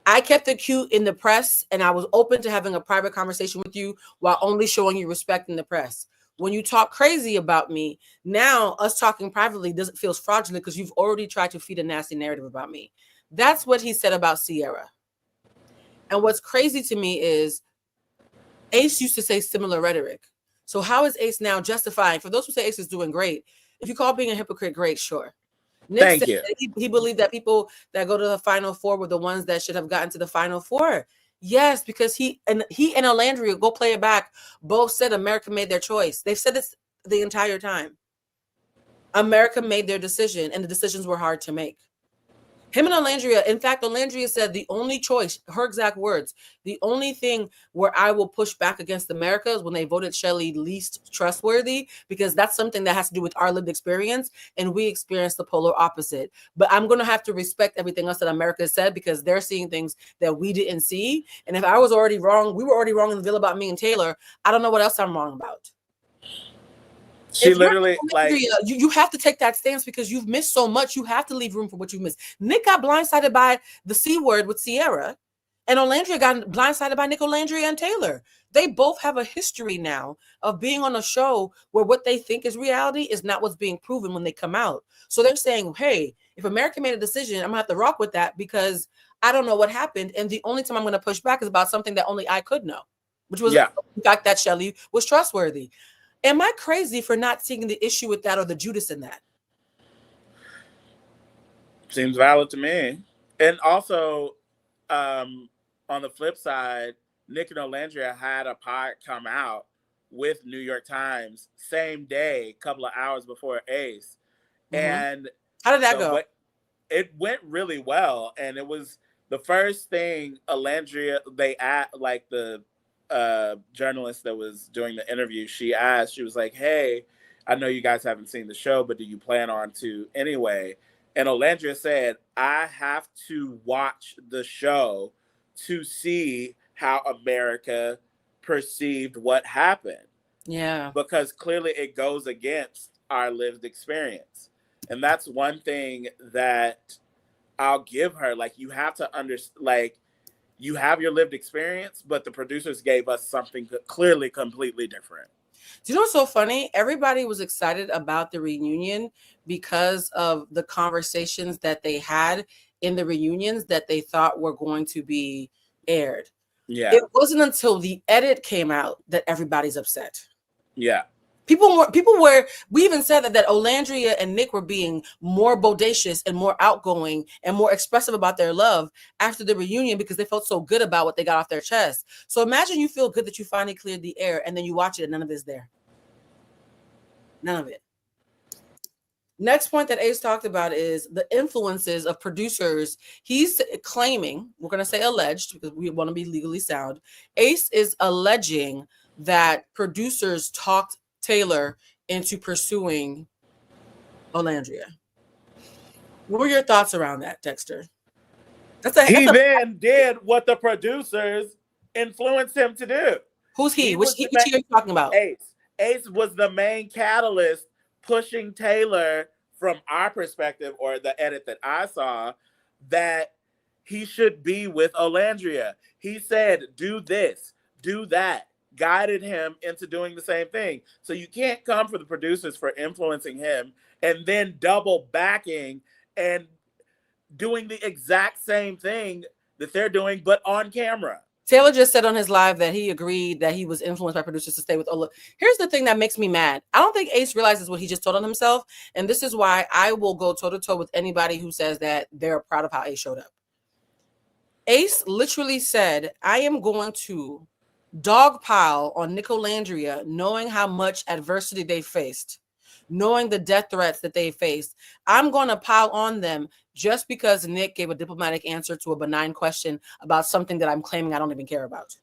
I kept it cute in the press, and I was open to having a private conversation with you while only showing you respect in the press. When you talk crazy about me, now us talking privately doesn't feel fraudulent because you've already tried to feed a nasty narrative about me. That's what he said about Sierra. And what's crazy to me is Ace used to say similar rhetoric. So how is Ace now justifying? For those who say Ace is doing great, if you call being a hypocrite great, sure. Nick Thank said you. that he believed that people that go to the Final Four were the ones that should have gotten to the Final Four. Yes, because he and Chellandria, go play it back, both said America made their choice. They've said this the entire time. America made their decision, and the decisions were hard to make. Him and Chellandria, in fact, Chellandria said the only choice, her exact words, the only thing where I will push back against America is when they voted Shelly least trustworthy, because that's something that has to do with our lived experience, and we experienced the polar opposite. But I'm going to have to respect everything else that America said, because they're seeing things that we didn't see. And if I was already wrong, we were already wrong in the Ville about me and Taylor, I don't know what else I'm wrong about. She literally, like, you have to take that stance because you've missed so much. You have to leave room for what you've missed. Nick got blindsided by the C word with Sierra, and Chellandria got blindsided by Nick, Chellandria, and Taylor. They both have a history now of being on a show where what they think is reality is not what's being proven when they come out. So they're saying, hey, if America made a decision, I'm going to have to rock with that because I don't know what happened. And the only time I'm going to push back is about something that only I could know, which was the fact that Shelly was trustworthy. Am I crazy for not seeing the issue with that or the Judas in that? Seems valid to me. And also, on the flip side, Nick and Chellandria had a pod come out with New York Times same day, a couple of hours before Ace. Mm-hmm. And how did that go? It went really well. And it was the first thing Chellandria, they asked, like the journalist that was doing the interview, she was like, hey, I know you guys haven't seen the show, but do you plan on to anyway? And Chellandria said, I have to watch the show to see how America perceived what happened. Yeah. Because clearly it goes against our lived experience. And that's one thing that I'll give her. Like, you have to understand, like, you have your lived experience, but the producers gave us something clearly completely different. Do you know what's so funny? Everybody was excited about the reunion because of the conversations that they had in the reunions that they thought were going to be aired. Yeah. It wasn't until the edit came out that everybody's upset. Yeah. People were, we even said that Chellandria and Nick were being more bodacious and more outgoing and more expressive about their love after the reunion because they felt so good about what they got off their chest. So imagine you feel good that you finally cleared the air and then you watch it and none of it's there. None of it. Next point that Ace talked about is the influences of producers. He's claiming, we're going to say alleged because we want to be legally sound. Ace is alleging that producers talked Taylor into pursuing Chellandria. What were your thoughts around that, Dexter? He then did what the producers influenced him to do. Who's he? Which he are you talking about? Ace. Ace was the main catalyst pushing Taylor, from our perspective, or the edit that I saw, that he should be with Chellandria. He said, do this, do that. Guided him into doing the same thing. So you can't come for the producers for influencing him and then double backing and doing the exact same thing that they're doing, but on camera. Taylor just said on his live that he agreed that he was influenced by producers to stay with Ola. Here's the thing that makes me mad. I don't think Ace realizes what he just told on himself. And this is why I will go toe-to-toe with anybody who says that they're proud of how Ace showed up. Ace literally said, I am going to dogpile on Nick Chellandria, knowing how much adversity they faced, knowing the death threats that they faced. I'm going to pile on them just because Nick gave a diplomatic answer to a benign question about something that I'm claiming I don't even care about.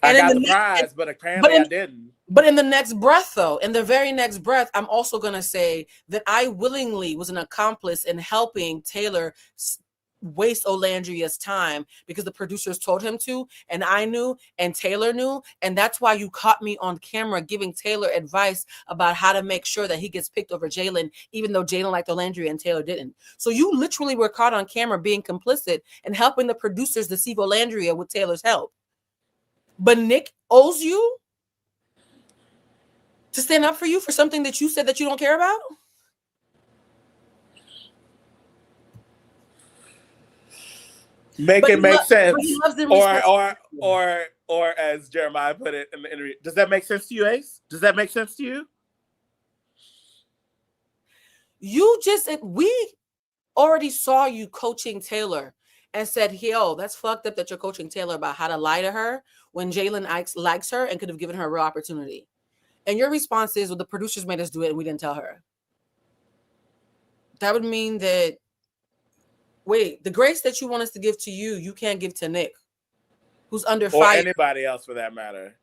I And in got the the next, prize, but but apparently in I didn't. but in the next breath, though, in the very next breath, I'm also going to say that I willingly was an accomplice in helping Taylor waste Olandria's time because the producers told him to, and I knew, and Taylor knew, and that's why you caught me on camera giving Taylor advice about how to make sure that he gets picked over Jalen, even though Jalen liked Olandria and Taylor didn't. So you literally were caught on camera being complicit and helping the producers deceive Olandria with Taylor's help. But Nick owes you to stand up for you for something that you said that you don't care about? Make it make But he sense. loves and respects Or as Jeremiah put it in the interview, does that make sense to you, Ace? Does that make sense to you? We already saw you coaching Taylor and said, yo, that's fucked up that you're coaching Taylor about how to lie to her when Jalen likes her and could have given her a real opportunity. And your response is, well, the producers made us do it and we didn't tell her. That would mean that, wait, the grace that you want us to give to you, you can't give to Nick, who's under fire. Or anybody else for that matter.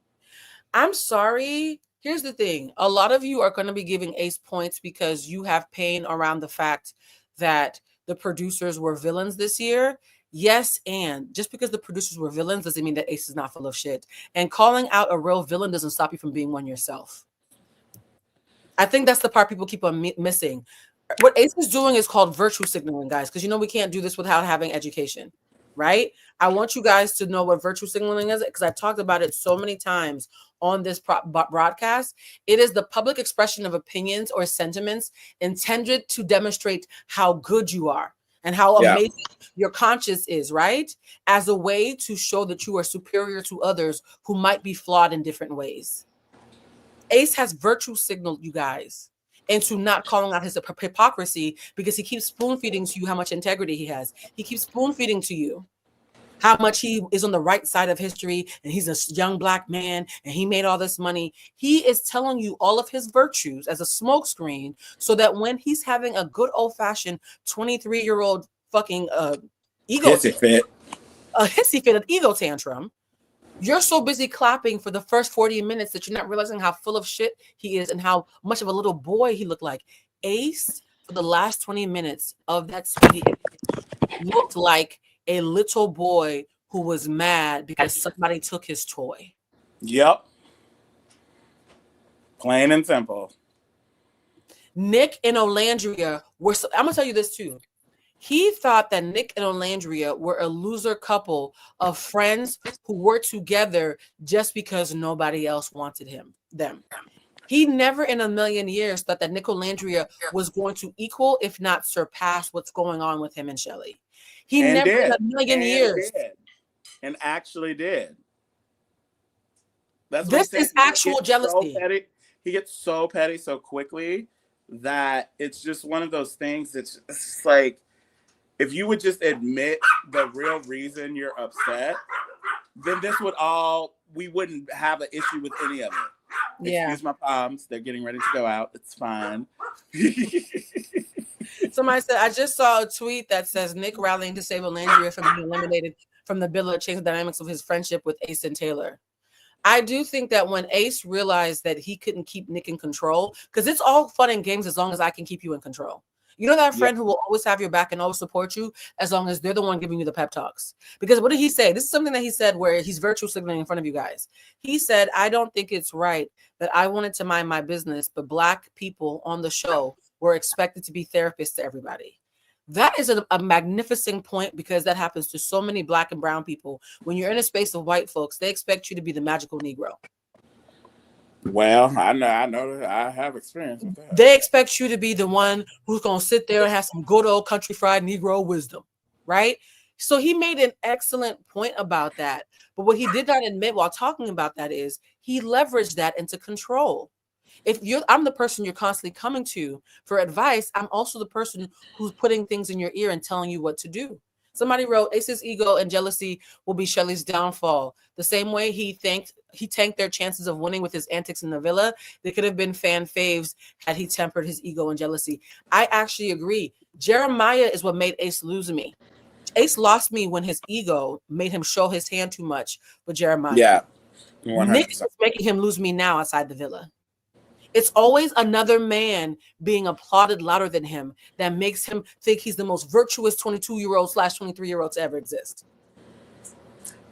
I'm sorry. Here's the thing. A lot of you are going to be giving Ace points because you have pain around the fact that the producers were villains this year. Yes, and just because the producers were villains doesn't mean that Ace is not full of shit. And calling out a real villain doesn't stop you from being one yourself. I think that's the part people keep on missing. What Ace is doing is called virtue signaling, guys, because we can't do this without having education, right? I want you guys to know what virtue signaling is because I've talked about it so many times on this broadcast. It is the public expression of opinions or sentiments intended to demonstrate how good you are and how amazing your conscience is, right? As a way to show that you are superior to others who might be flawed in different ways. Ace has virtue signaled you guys into not calling out his hypocrisy because he keeps spoon feeding to you how much integrity he has. He keeps spoon feeding to you how much he is on the right side of history and he's a young Black man and he made all this money. He is telling you all of his virtues as a smokescreen so that when he's having a good old-fashioned 23-year-old fucking hissy fit, an ego tantrum, you're so busy clapping for the first 40 minutes that you're not realizing how full of shit he is and how much of a little boy he looked like. Ace, for the last 20 minutes of that Speedy, looked like a little boy who was mad because somebody took his toy. Yep. Plain and simple. Nick and Olandria were, I'm going to tell you this too. He thought that Nick and Olandria were a loser couple of friends who were together just because nobody else wanted them. He never in a million years thought that Nick Olandria was going to equal, if not surpass, what's going on with him and Shelly. He never in a million years. And actually did. That's this is actual jealousy. So he gets so petty so quickly that it's just one of those things that's like, if you would just admit the real reason you're upset, then we wouldn't have an issue with any of it. Yeah. Excuse my palms. They're getting ready to go out. It's fine. Somebody said, I just saw a tweet that says Nick rallying to save Olandria from being eliminated from the bill changed the dynamics of his friendship with Ace and Taylor. I do think that when Ace realized that he couldn't keep Nick in control, because it's all fun and games as long as I can keep you in control. You know that friend who will always have your back and always support you as long as they're the one giving you the pep talks. Because what did he say? This is something that he said where he's virtue signaling in front of you guys. He said, I don't think it's right that I wanted to mind my business, but Black people on the show were expected to be therapists to everybody. That is a magnificent point because that happens to so many Black and brown people. When you're in a space of white folks, they expect you to be the magical Negro. Well, I know I have experience with that. They expect you to be the one who's going to sit there and have some good old country fried Negro wisdom, right? So he made an excellent point about that. But what he did not admit while talking about that is he leveraged that into control. I'm the person you're constantly coming to for advice, I'm also the person who's putting things in your ear and telling you what to do. Somebody wrote, Ace's ego and jealousy will be Shelly's downfall. The same way he tanked their chances of winning with his antics in the villa, they could have been fan faves had he tempered his ego and jealousy. I actually agree. Jeremiah is what made Ace lose me. Ace lost me when his ego made him show his hand too much with Jeremiah. Yeah. Nick 100%. is making him lose me now outside the villa. It's always another man being applauded louder than him that makes him think he's the most virtuous 22-year-old / 23-year-old to ever exist.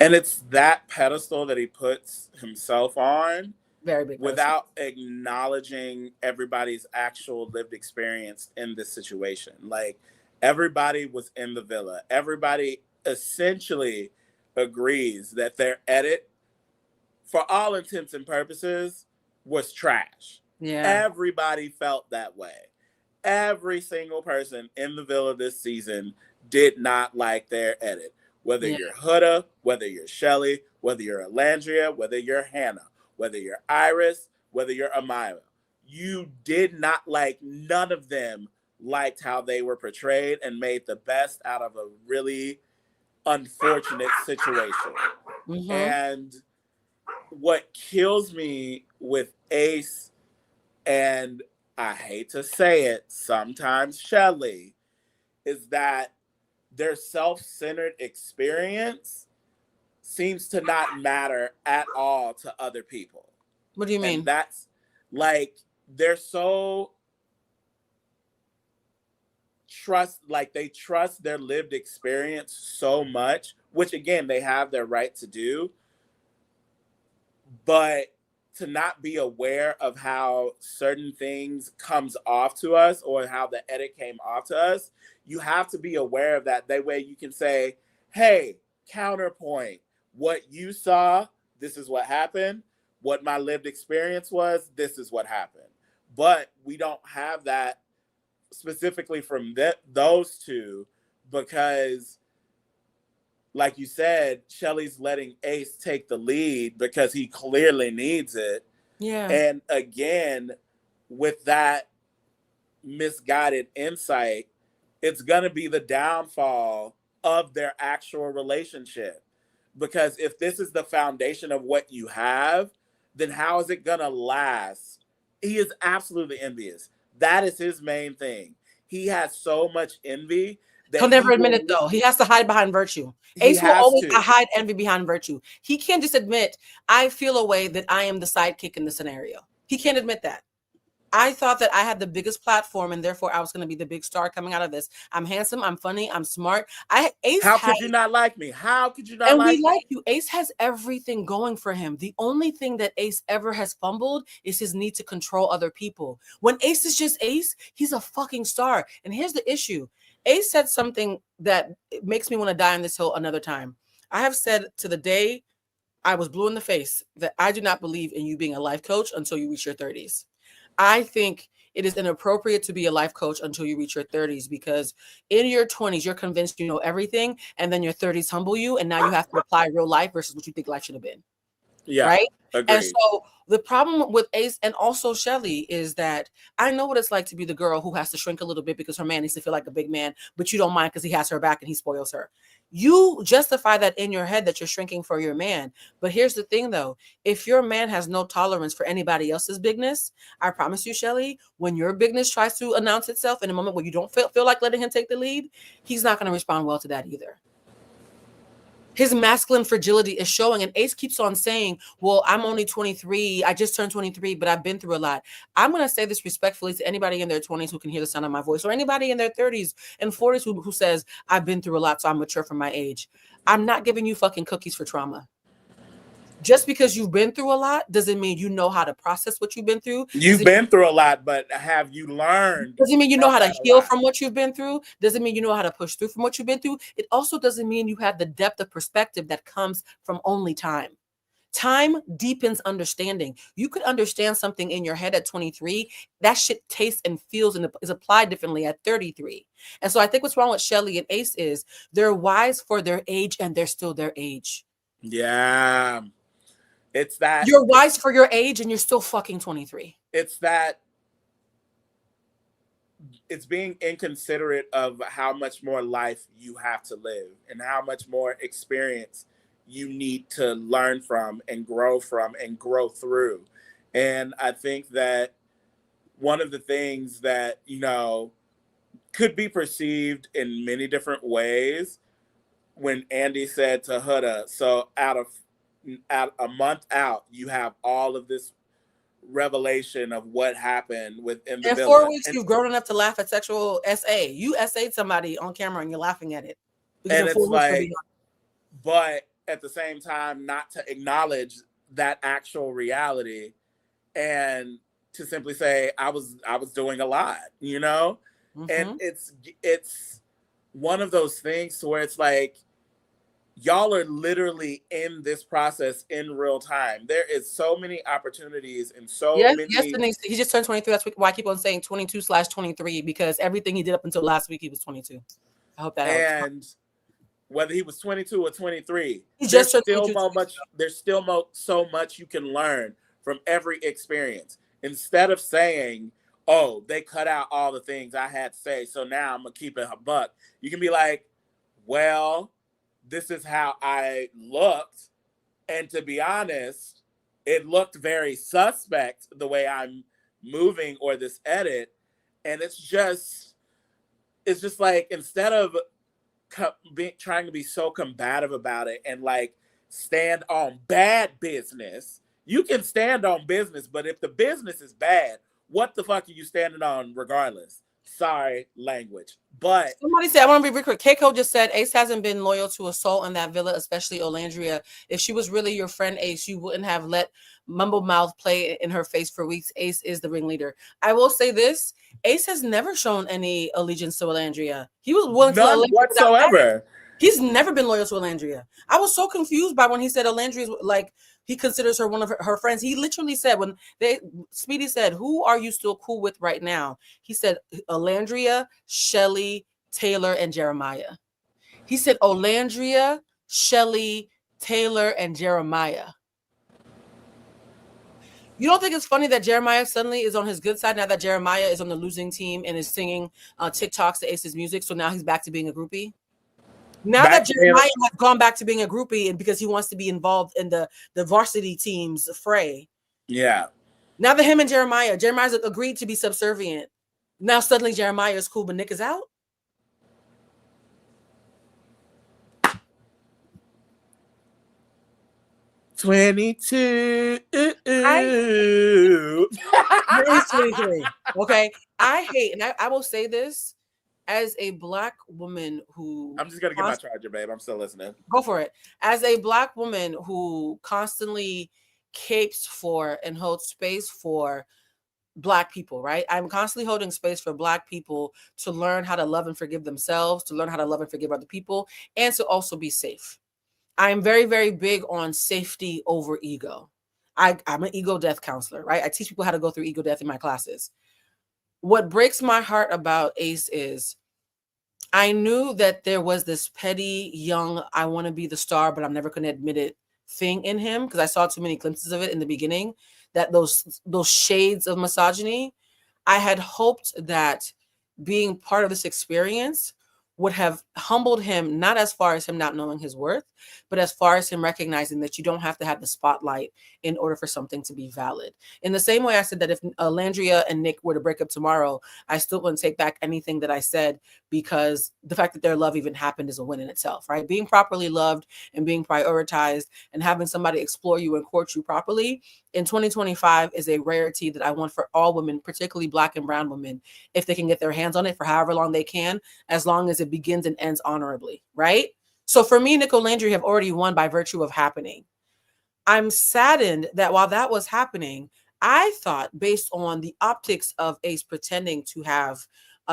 And it's that pedestal that he puts himself on Very big pedestal. without acknowledging everybody's actual lived experience in this situation. Like, everybody was in the villa. Everybody essentially agrees that their edit, for all intents and purposes, was trash. Yeah. Everybody felt that way. Every single person in the villa this season did not like their edit. Whether Yeah. you're Huda, whether you're Shelly, whether you're Chellandria, whether you're Hannah, whether you're Iris, whether you're Amaya, you did not like, none of them liked how they were portrayed and made the best out of a really unfortunate situation. Mm-hmm. And what kills me with Ace, and I hate to say it, sometimes Shelly, is that their self-centered experience seems to not matter at all to other people. What do you mean? And that's like, they're so they trust their lived experience so much, which again, they have their right to do, but to not be aware of how certain things comes off to us or how the edit came off to us, you have to be aware of that. That way you can say, hey, counterpoint, what you saw, this is what happened. What my lived experience was, this is what happened. But we don't have that specifically from those two, because like you said, Shelly's letting Ace take the lead because he clearly needs it. Yeah. And again, with that misguided insight, it's going to be the downfall of their actual relationship. Because if this is the foundation of what you have, then how is it going to last? He is absolutely envious. That is his main thing. He has so much envy that he'll never admit it, though. He has to hide behind virtue. Ace will always hide envy behind virtue. He can't just admit, I feel a way that I am the sidekick in the scenario. He can't admit that. I thought that I had the biggest platform and therefore I was going to be the big star coming out of this. I'm handsome. I'm funny. I'm smart. How could you not like me? How could you not like me? And we like you. Ace has everything going for him. The only thing that Ace ever has fumbled is his need to control other people. When Ace is just Ace, he's a fucking star. And here's the issue. Ace said something that makes me want to die on this hill another time. I have said to the day I was blue in the face that I do not believe in you being a life coach until you reach your 30s. I think it is inappropriate to be a life coach until you reach your 30s, because in your 20s, you're convinced you know everything, and then your 30s humble you, and now you have to apply real life versus what you think life should have been. Yeah. Right? Agreed. And so the problem with Ace and also Shelly is that I know what it's like to be the girl who has to shrink a little bit because her man needs to feel like a big man, but you don't mind because he has her back and he spoils her. You justify that in your head that you're shrinking for your man. But here's the thing, though. If your man has no tolerance for anybody else's bigness, I promise you, Shelly, when your bigness tries to announce itself in a moment where you don't feel like letting him take the lead, he's not going to respond well to that either. His masculine fragility is showing. And Ace keeps on saying, well, I'm only 23. I just turned 23, but I've been through a lot. I'm going to say this respectfully to anybody in their 20s who can hear the sound of my voice, or anybody in their 30s and 40s who says, I've been through a lot, so I'm mature for my age. I'm not giving you fucking cookies for trauma. Just because you've been through a lot doesn't mean you know how to process what you've been through. You've been through a lot, but have you learned? Doesn't mean you know how to heal from what you've been through. Doesn't mean you know how to push through from what you've been through. It also doesn't mean you have the depth of perspective that comes from only time. Time deepens understanding. You could understand something in your head at 23. That shit tastes and feels and is applied differently at 33. And so I think what's wrong with Shelly and Ace is they're wise for their age and they're still their age. Yeah. It's that you're wise for your age and you're still fucking 23. It's that it's being inconsiderate of how much more life you have to live and how much more experience you need to learn from and grow through. And I think that one of the things that, could be perceived in many different ways when Andy said to Huda, so out of at a month out, you have all of this revelation of what happened within the In villa. 4 weeks, you've grown enough to laugh at sexual SA. You SA'd somebody on camera and you're laughing at it because in And it's 4 weeks you're like, beyond. but at the same time, not to acknowledge that actual reality and to simply say I was doing a lot, you know? And it's one of those things where it's like y'all are literally in this process in real time. There is so many opportunities and so Yes, many. yesterday he just turned 23. That's why I keep on saying 22/23 because everything he did up until last week he was 22. I hope that helps. And whether he was 22 or 23, He there's just turned still 22. so much you can learn from every experience. Instead of saying, "Oh, they cut out all the things I had to say, so now I'm gonna keep it a buck," you can be like, "Well, this is how I looked, and to be honest, it looked very suspect the way I'm moving or this edit," and it's just like instead of trying to be so combative about it and like stand on bad business. You can stand on business, but if the business is bad, what the fuck are you standing on regardless? Sorry, language. But somebody said, I want to be quick. Keiko just said Ace hasn't been loyal to a soul in that villa, especially Olandria. If she was really your friend, Ace, you wouldn't have let Mumble Mouth play in her face for weeks. Ace is the ringleader. I will say this: Ace has never shown any allegiance to Olandria. He was willing to let none Olandria without whatsoever. He's never been loyal to Alandria. I was so confused by when he said Alandria's like he considers her one of her friends. He literally said when Speedy said, "Who are you still cool with right now?" He said Alandria, Shelly, Taylor, and Jeremiah. He said Olandria, Shelly, Taylor, and Jeremiah. You don't think it's funny that Jeremiah suddenly is on his good side now that Jeremiah is on the losing team and is singing TikToks to Ace's music? So now he's back to being a groupie. Now that Jeremiah has gone back to being a groupie and because he wants to be involved in the varsity team's fray. Yeah. Now that him and Jeremiah's agreed to be subservient. Now suddenly Jeremiah is cool, but Nick is out. "22." He's 23. Okay. I hate, and I will say this as a Black woman who I'm just gonna get my charger, babe. I'm still listening. Go for it. As a Black woman who constantly capes for and holds space for Black people, right? I'm constantly holding space for Black people to learn how to love and forgive themselves, to learn how to love and forgive other people, and to also be safe. I'm very, very big on safety over ego. I'm an ego death counselor, right? I teach people how to go through ego death in my classes. What breaks my heart about Ace is I knew that there was this petty, young, I want to be the star, but I'm never going to admit it thing in him because I saw too many glimpses of it in the beginning, that those shades of misogyny. I had hoped that being part of this experience would have humbled him, not as far as him not knowing his worth, but as far as him recognizing that you don't have to have the spotlight in order for something to be valid. In the same way I said that if Landria and Nick were to break up tomorrow, I still wouldn't take back anything that I said because the fact that their love even happened is a win in itself, right? Being properly loved and being prioritized and having somebody explore you and court you properly in 2025 is a rarity that I want for all women, particularly Black and brown women, if they can get their hands on it for however long they can, as long as it begins and ends honorably, right? So for me, Nicole Landry have already won by virtue of happening. I'm saddened that while that was happening, I thought based on the optics of Ace pretending to have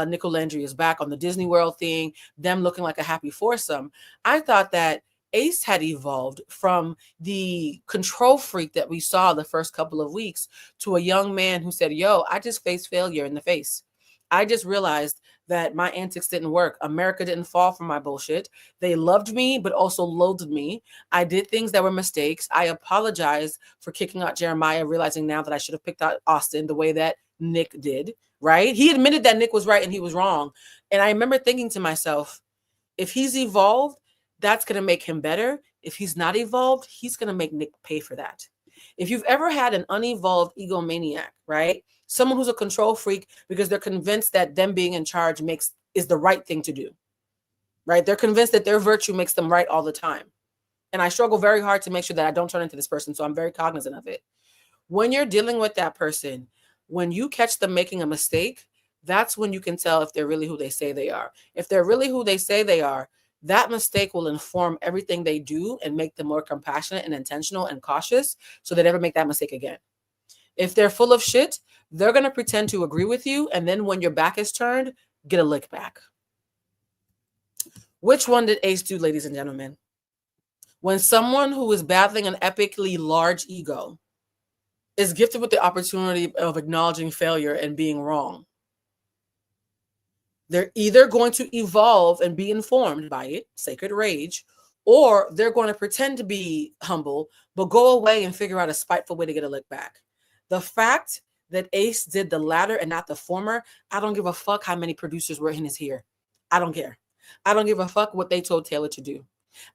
Nicole Landry is back on the Disney World thing, them looking like a happy foursome, I thought that Ace had evolved from the control freak that we saw the first couple of weeks to a young man who said, yo, I just faced failure in the face. I just realized that my antics didn't work. America didn't fall for my bullshit. They loved me, but also loathed me. I did things that were mistakes. I apologize for kicking out Jeremiah, realizing now that I should have picked out Austin the way that Nick did, right? He admitted that Nick was right and he was wrong. And I remember thinking to myself, if he's evolved, that's going to make him better. If he's not evolved, he's going to make Nick pay for that. If you've ever had an unevolved egomaniac, right? Someone who's a control freak because they're convinced that them being in charge is the right thing to do, right? They're convinced that their virtue makes them right all the time. And I struggle very hard to make sure that I don't turn into this person. So I'm very cognizant of it. When you're dealing with that person, when you catch them making a mistake, that's when you can tell if they're really who they say they are. If they're really who they say they are, that mistake will inform everything they do and make them more compassionate and intentional and cautious so they never make that mistake again. If they're full of shit, they're going to pretend to agree with you. And then when your back is turned, get a lick back. Which one did Ace do, ladies and gentlemen? When someone who is battling an epically large ego is gifted with the opportunity of acknowledging failure and being wrong, they're either going to evolve and be informed by it, sacred rage, or they're going to pretend to be humble, but go away and figure out a spiteful way to get a lick back. The fact that Ace did the latter and not the former, I don't give a fuck how many producers were in his ear. I don't care. I don't give a fuck what they told Taylor to do.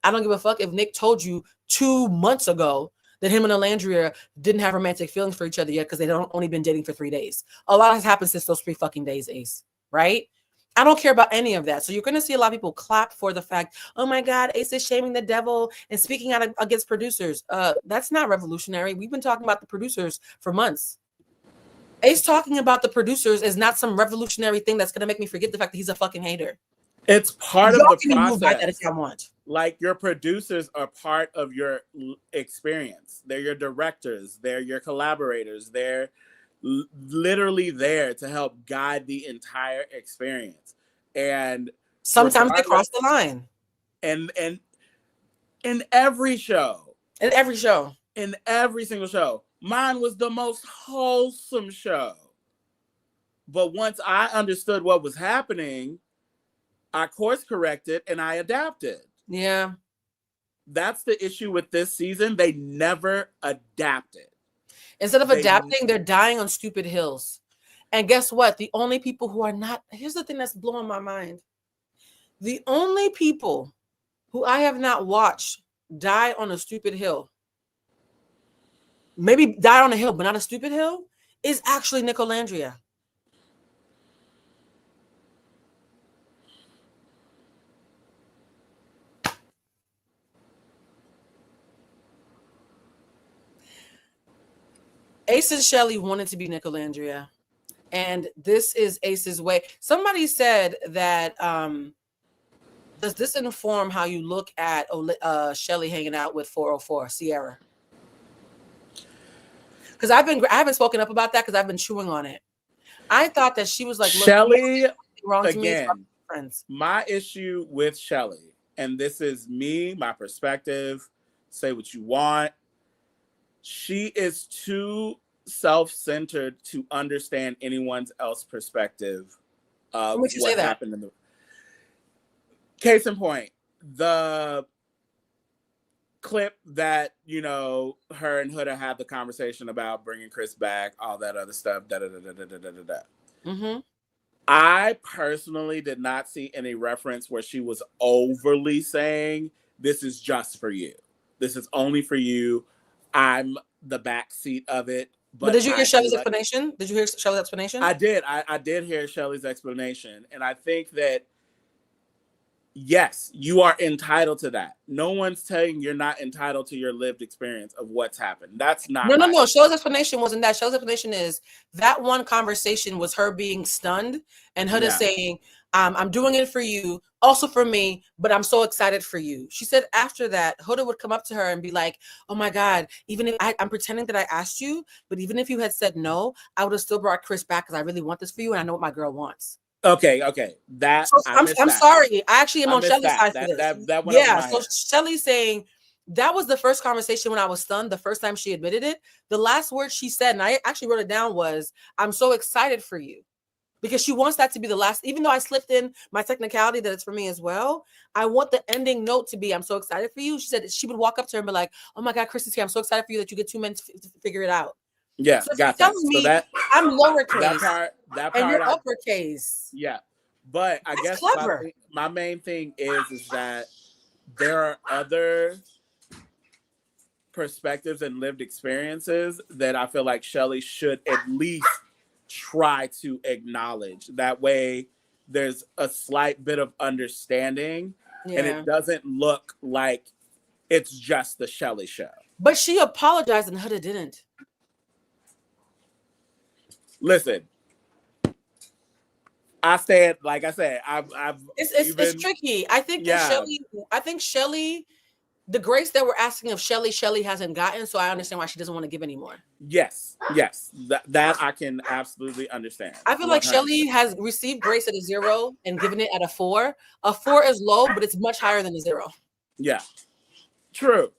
I don't give a fuck if Nick told you 2 months ago that him and Chellandria didn't have romantic feelings for each other yet because they don't only been dating for 3 days. A lot has happened since those 3 fucking days, Ace, right? I don't care about any of that. So you're going to see a lot of people clap for the fact, oh my God, Ace is shaming the devil and speaking out against producers. That's not revolutionary. We've been talking about the producers for months. Ace talking about the producers is not some revolutionary thing that's going to make me forget the fact that he's a fucking hater. It's part of the process. That if y'all want. Like, your producers are part of your experience. They're your directors. They're your collaborators. They're literally there to help guide the entire experience. And sometimes they cross the line. And in every show. In every show. In every single show. Mine was the most wholesome show. But once I understood what was happening, I course corrected and I adapted. Yeah. That's the issue with this season. They never adapted. Instead of adapting, they're dying on stupid hills. And guess what? The only people who are not, here's the thing that's blowing my mind. The only people who I have not watched die on a stupid hill, maybe die on a hill, but not a stupid hill, is actually Chellandria. Ace and Shelly wanted to be Chellandria, and this is Ace's way. Somebody said that does this inform how you look at Shelly hanging out with 404 Sierra? Because I haven't spoken up about that because I've been chewing on it. I thought that she was like, Shelly, wrong to again, me. Friends. My issue with Shelly, and this is me, my perspective, say what you want. She is too self-centered to understand anyone else's perspective of what happened in the case in point. The clip that, you know, her and Huda had the conversation about bringing Chris back, all that other stuff. Mm-hmm. I personally did not see any reference where she was overly saying, this is just for you. This is only for you. I'm the backseat of it. But did you hear Shelly's explanation? Did you hear Shelly's explanation? I did. I did hear Shelly's explanation. And I think that, yes, you are entitled to that. No one's telling you're not entitled to your lived experience of what's happened. That's not No. Shelly's explanation wasn't that. Shelly's explanation is that one conversation was her being stunned and Huda saying, I'm doing it for you, also for me, but I'm so excited for you. She said after that, Huda would come up to her and be like, oh my God, even if I'm pretending that I asked you, but even if you had said no, I would have still brought Chris back because I really want this for you and I know what my girl wants. Okay. That so I'm sorry. I actually am on Shelly's side for this. That so Shelly's saying that was the first conversation when I was stunned, the first time she admitted it. The last word she said, and I actually wrote it down, was, I'm so excited for you. Because she wants that to be the last, even though I slipped in my technicality that it's for me as well. I want the ending note to be, I'm so excited for you. She said she would walk up to her and be like, oh my God, Chris is here. I'm so excited for you that you get 2 minutes to figure it out. Yeah, so got that. So that I'm lowercase. That part and you're uppercase. Yeah. But I guess my main thing is that there are other perspectives and lived experiences that I feel like Shelly should at least try to acknowledge. That way there's a slight bit of understanding and it doesn't look like it's just the Shelly show. But she apologized and Huda didn't. Listen, I said, like I said, It's tricky. I think that Shelly, the grace that we're asking of Shelly hasn't gotten, so I understand why she doesn't want to give anymore. Yes. That I can absolutely understand. I feel like 100%. Shelly has received grace at a 0 and given it at a 4. A 4 is low, but it's much higher than a 0. Yeah. True.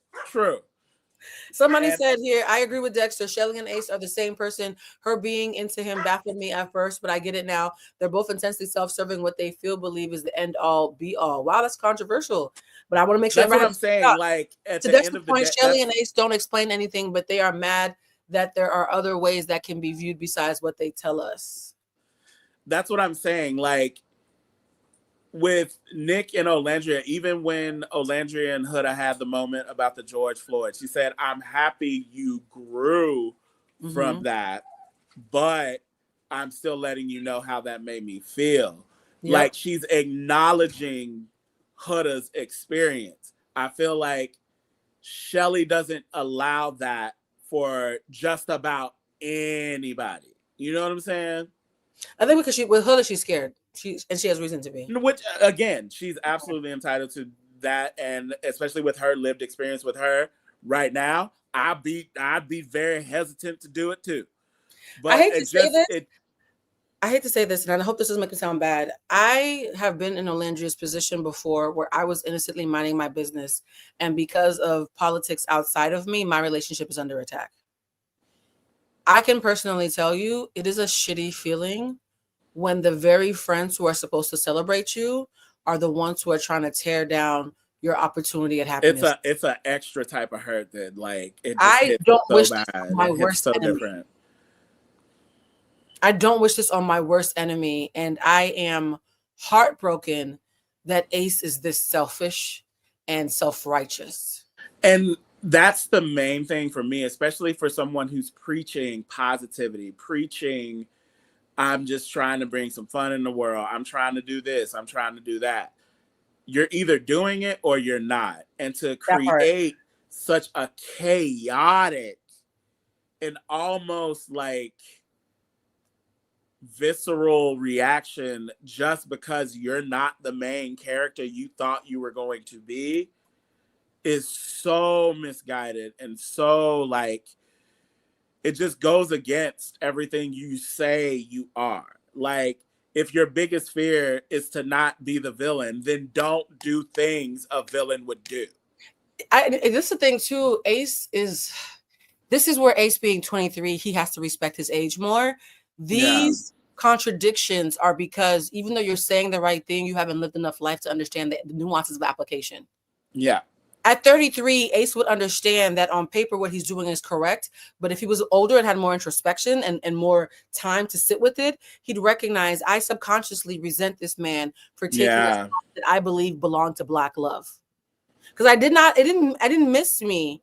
Somebody said here, I agree with Dexter. Shelly and Ace are the same person. Her being into him baffled me at first, but I get it now. They're both intensely self-serving. What they believe is the end all, be all. Wow, that's controversial. But I want to make sure that's what I'm saying. Like at the end of the day, Shelly and Ace don't explain anything, but they are mad that there are other ways that can be viewed besides what they tell us. That's what I'm saying. Like with Nick and Chellandria, even when Chellandria and Huda had the moment about the George Floyd, she said, I'm happy you grew from that, but I'm still letting you know how that made me feel. Yep. Like she's acknowledging Huda's experience. I feel like Shelly doesn't allow that for just about anybody. You know what I'm saying? I think because with Huda, she's scared. She has reason to be. Which again, she's absolutely entitled to that, and especially with her lived experience with her right now, I'd be very hesitant to do it too. But I hate to say this, and I hope this doesn't make it sound bad. I have been in Chellandria's position before where I was innocently minding my business, and because of politics outside of me, my relationship is under attack. I can personally tell you, it is a shitty feeling when the very friends who are supposed to celebrate you are the ones who are trying to tear down your opportunity at happiness. It's an extra type of hurt that like it just I don't so wish bad. This on my worst so enemy. Different. I don't wish this on my worst enemy, and I am heartbroken that Ace is this selfish and self-righteous. And that's the main thing for me, especially for someone who's preaching positivity, preaching I'm just trying to bring some fun in the world. I'm trying to do this. I'm trying to do that. You're either doing it or you're not. And to create such a chaotic and almost like visceral reaction just because you're not the main character you thought you were going to be is so misguided and so like it just goes against everything you say you are. Like, if your biggest fear is to not be the villain, then don't do things a villain would do. This is the thing, too. This is where Ace being 23, he has to respect his age more. These contradictions are because even though you're saying the right thing, you haven't lived enough life to understand the nuances of application. Yeah. At 33, Ace would understand that on paper what he's doing is correct. But if he was older and had more introspection and more time to sit with it, he'd recognize I subconsciously resent this man for taking a spot that I believe belonged to Black love. Because it didn't miss me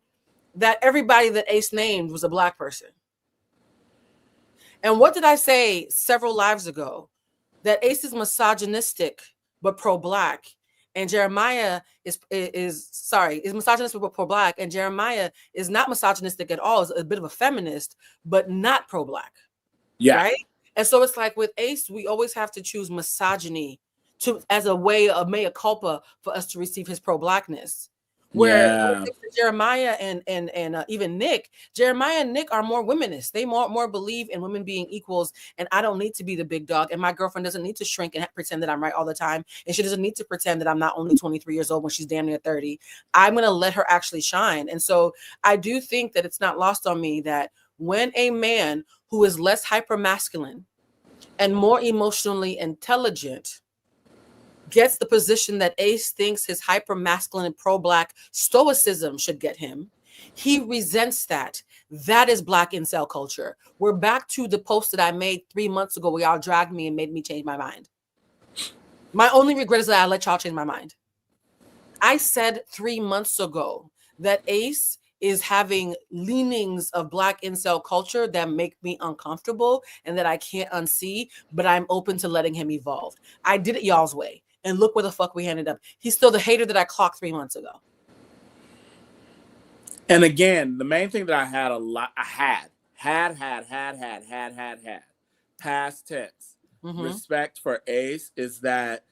that everybody that Ace named was a Black person. And what did I say several lives ago? That Ace is misogynistic but pro-Black. And Jeremiah is misogynistic but pro-Black, and Jeremiah is not misogynistic at all. Is a bit of a feminist, but not pro-Black. Yeah. Right. And so it's like with Ace, we always have to choose misogyny as a way of mea culpa for us to receive his pro-Blackness. Where Jeremiah and even Nick, Jeremiah and Nick are more womanist. They more believe in women being equals, and I don't need to be the big dog, and my girlfriend doesn't need to shrink and pretend that I'm right all the time, and she doesn't need to pretend that I'm not only 23 years old when she's damn near 30. I'm going to let her actually shine. And so I do think that it's not lost on me that when a man who is less hypermasculine and more emotionally intelligent gets the position that Ace thinks his hyper-masculine and pro-Black stoicism should get him, he resents that. That is Black incel culture. We're back to the post that I made 3 months ago where y'all dragged me and made me change my mind. My only regret is that I let y'all change my mind. I said 3 months ago that Ace is having leanings of Black incel culture that make me uncomfortable and that I can't unsee, but I'm open to letting him evolve. I did it y'all's way. And look where the fuck we ended up. He's still the hater that I clocked 3 months ago. And again, the main thing that I had past tense respect for Ace is that,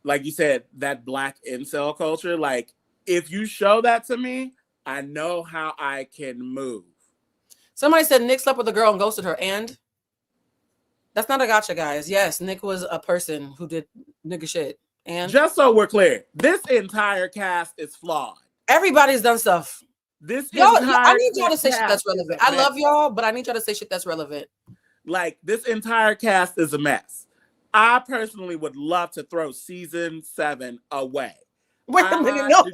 like you said, that black incel culture. Like, if you show that to me, I know how I can move. Somebody said Nick slept with a girl and ghosted her, and that's not a gotcha, guys. Yes, Nick was a person who did nigga shit. And just so we're clear, this entire cast is flawed. Everybody's done stuff. I need y'all to say shit that's relevant. I love y'all, but I need y'all to say shit that's relevant. Like, this entire cast is a mess. I personally would love to throw season 7 away. Wait a minute, no.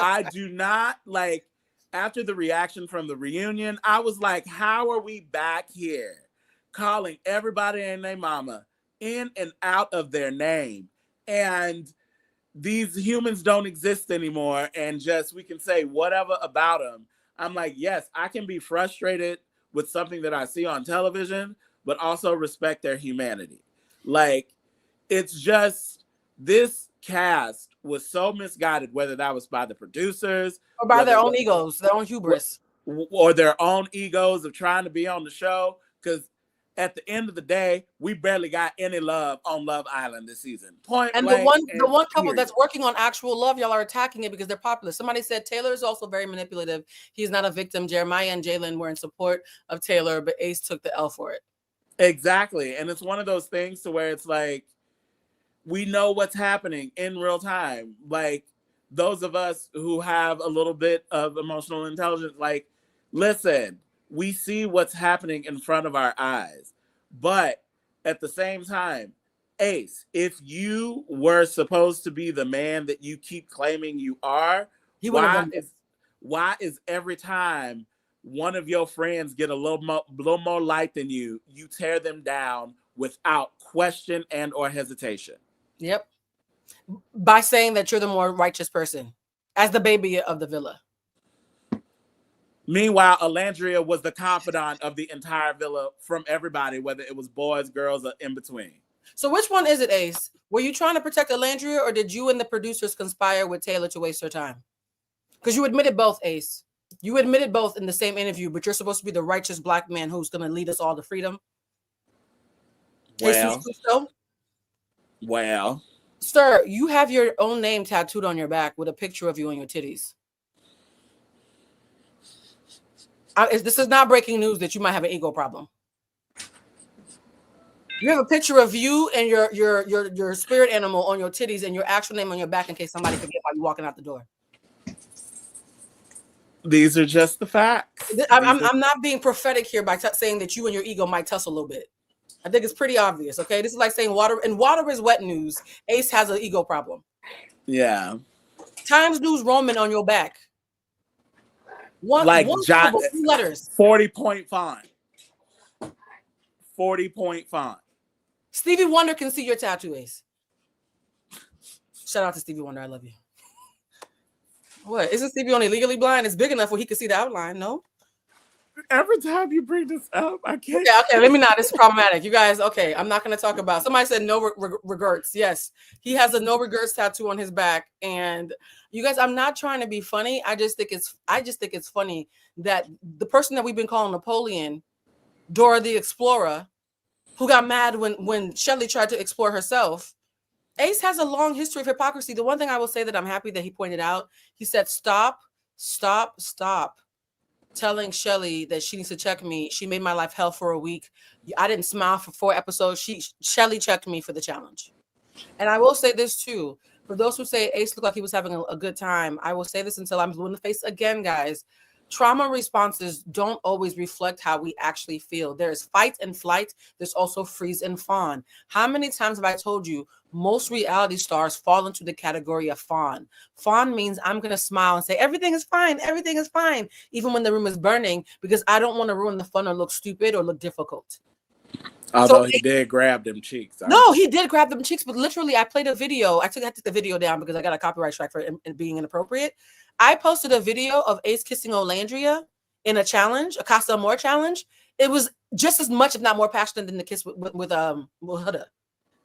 I do not, like, after the reaction from the reunion, I was like, how are we back here calling everybody and their mama in and out of their name? And these humans don't exist anymore, and just we can say whatever about them. I'm like, yes, I can be frustrated with something that I see on television, but also respect their humanity. Like, it's just, this cast was so misguided, whether that was by the producers or by their own egos, their own hubris, or their own egos of trying to be on the show. Because at the end of the day, we barely got any love on Love Island this season. Point and blank, the one couple that's working on actual love, y'all are attacking it because they're popular. Somebody said Taylor is also very manipulative. He's not a victim. Jeremiah and Jalen were in support of Taylor, but Ace took the L for it. Exactly. And it's one of those things to where it's like, we know what's happening in real time. Like, those of us who have a little bit of emotional intelligence, like, listen, we see what's happening in front of our eyes. But at the same time, Ace, if you were supposed to be the man that you keep claiming you are, why is every time one of your friends get a little more light than you, you tear them down without question and or hesitation? Yep. By saying that you're the more righteous person as the baby of the villa. Meanwhile, Chellandria was the confidant of the entire villa from everybody, whether it was boys, girls, or in between. So which one is it, Ace? Were you trying to protect Chellandria, or did you and the producers conspire with Taylor to waste her time? Because you admitted both, Ace. You admitted both in the same interview, but you're supposed to be the righteous black man who's going to lead us all to freedom. Well, sir, you have your own name tattooed on your back with a picture of you on your titties. This is not breaking news that you might have an ego problem. You have a picture of you and your spirit animal on your titties and your actual name on your back in case somebody forget while you're walking out the door. These are just the facts. I'm not being prophetic here by saying that you and your ego might tussle a little bit. I think it's pretty obvious, okay? This is like saying water is wet news. Ace has an ego problem. Yeah. Times News Roman on your back. One letters. 40-point font. 40-point font. Stevie Wonder can see your tattoo, Ace. Shout out to Stevie Wonder. I love you. What? Isn't Stevie only legally blind? It's big enough where he could see the outline, no? Every time you bring this up, I can't. Okay, let me not. This is problematic. You guys, okay, I'm not going to talk about. Somebody said no regrets. Yes, he has a no regrets tattoo on his back. And you guys, I'm not trying to be funny. I just think it's funny that the person that we've been calling Napoleon, Dora the Explorer, who got mad when Shelly tried to explore herself, Ace has a long history of hypocrisy. The one thing I will say that I'm happy that he pointed out, he said, stop telling Shelly that she needs to check me. She made my life hell for a week. I didn't smile for 4 episodes. Shelly checked me for the challenge. And I will say this too. For those who say Ace looked like he was having a good time, I will say this until I'm blue in the face again, guys. Trauma responses don't always reflect how we actually feel. There's fight and flight. There's also freeze and fawn. How many times have I told you most reality stars fall into the category of fawn? Fawn means I'm going to smile and say, everything is fine, even when the room is burning, because I don't want to ruin the fun or look stupid or look difficult. Although he did grab them cheeks. No, he did grab them cheeks, but literally I played a video. I took the video down because I got a copyright strike for it being inappropriate. I posted a video of Ace kissing Chellandria in a challenge, a Casa Amor challenge. It was just as much, if not more passionate than the kiss with Huda.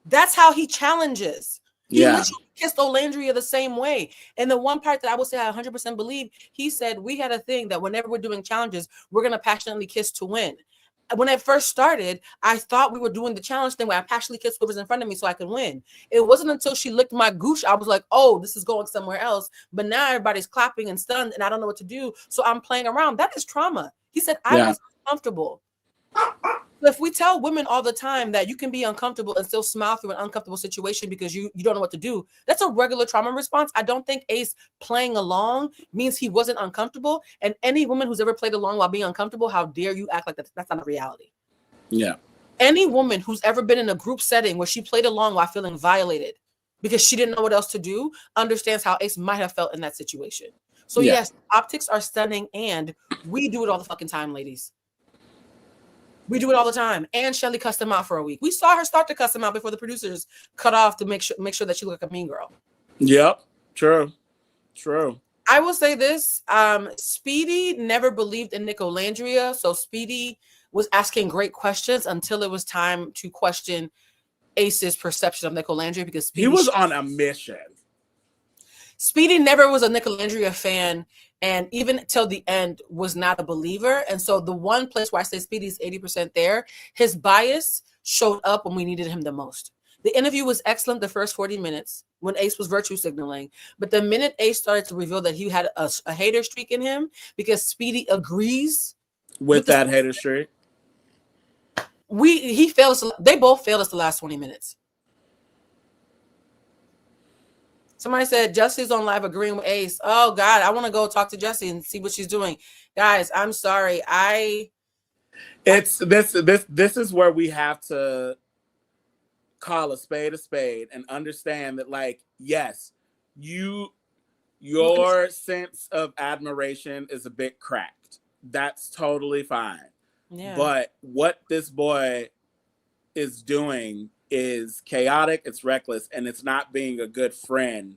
That's how he challenges. He Yeah. literally kissed Olandria the same way. And the one part that I would say I 100% believe, he said, we had a thing that whenever we're doing challenges, we're going to passionately kiss to win. When I first started, I thought we were doing the challenge thing where I passionately kissed whoever's in front of me so I could win. It wasn't until she licked my gooch, I was like, oh, this is going somewhere else. But now everybody's clapping and stunned and I don't know what to do. So I'm playing around. That is trauma. He said, I was uncomfortable. If we tell women all the time that you can be uncomfortable and still smile through an uncomfortable situation because you don't know what to do, that's a regular trauma response. I don't think Ace playing along means he wasn't uncomfortable. And any woman who's ever played along while being uncomfortable, how dare you act like that's not a reality? Yeah. Any woman who's ever been in a group setting where she played along while feeling violated because she didn't know what else to do understands how Ace might have felt in that situation. So yes, optics are stunning and we do it all the fucking time, ladies. We do it all the time. And Shelly cussed him out for a week. We saw her start to cuss him out before the producers cut off to make sure that she looked like a mean girl. Yep. True. I will say this. Speedy never believed in Chellandria. So Speedy was asking great questions until it was time to question Ace's perception of Chellandria because Speedy he was on a mission. Speedy never was a Chellandria fan, and even till the end was not a believer. And so the one place where I say Speedy's 80% there, his bias showed up when we needed him the most. The interview was excellent the first 40 minutes when Ace was virtue signaling. But the minute Ace started to reveal that he had a hater streak in him, because Speedy agrees with that hater streak, he failed us. They both failed us the last 20 minutes. Somebody said Jesse's on live agreeing with Ace. Oh God, I want to go talk to Jessie and see what she's doing. Guys, I'm sorry. This is where we have to call a spade and understand that, like, yes, your sense of admiration is a bit cracked. That's totally fine. Yeah. But what this boy is doing is chaotic, it's reckless, and it's not being a good friend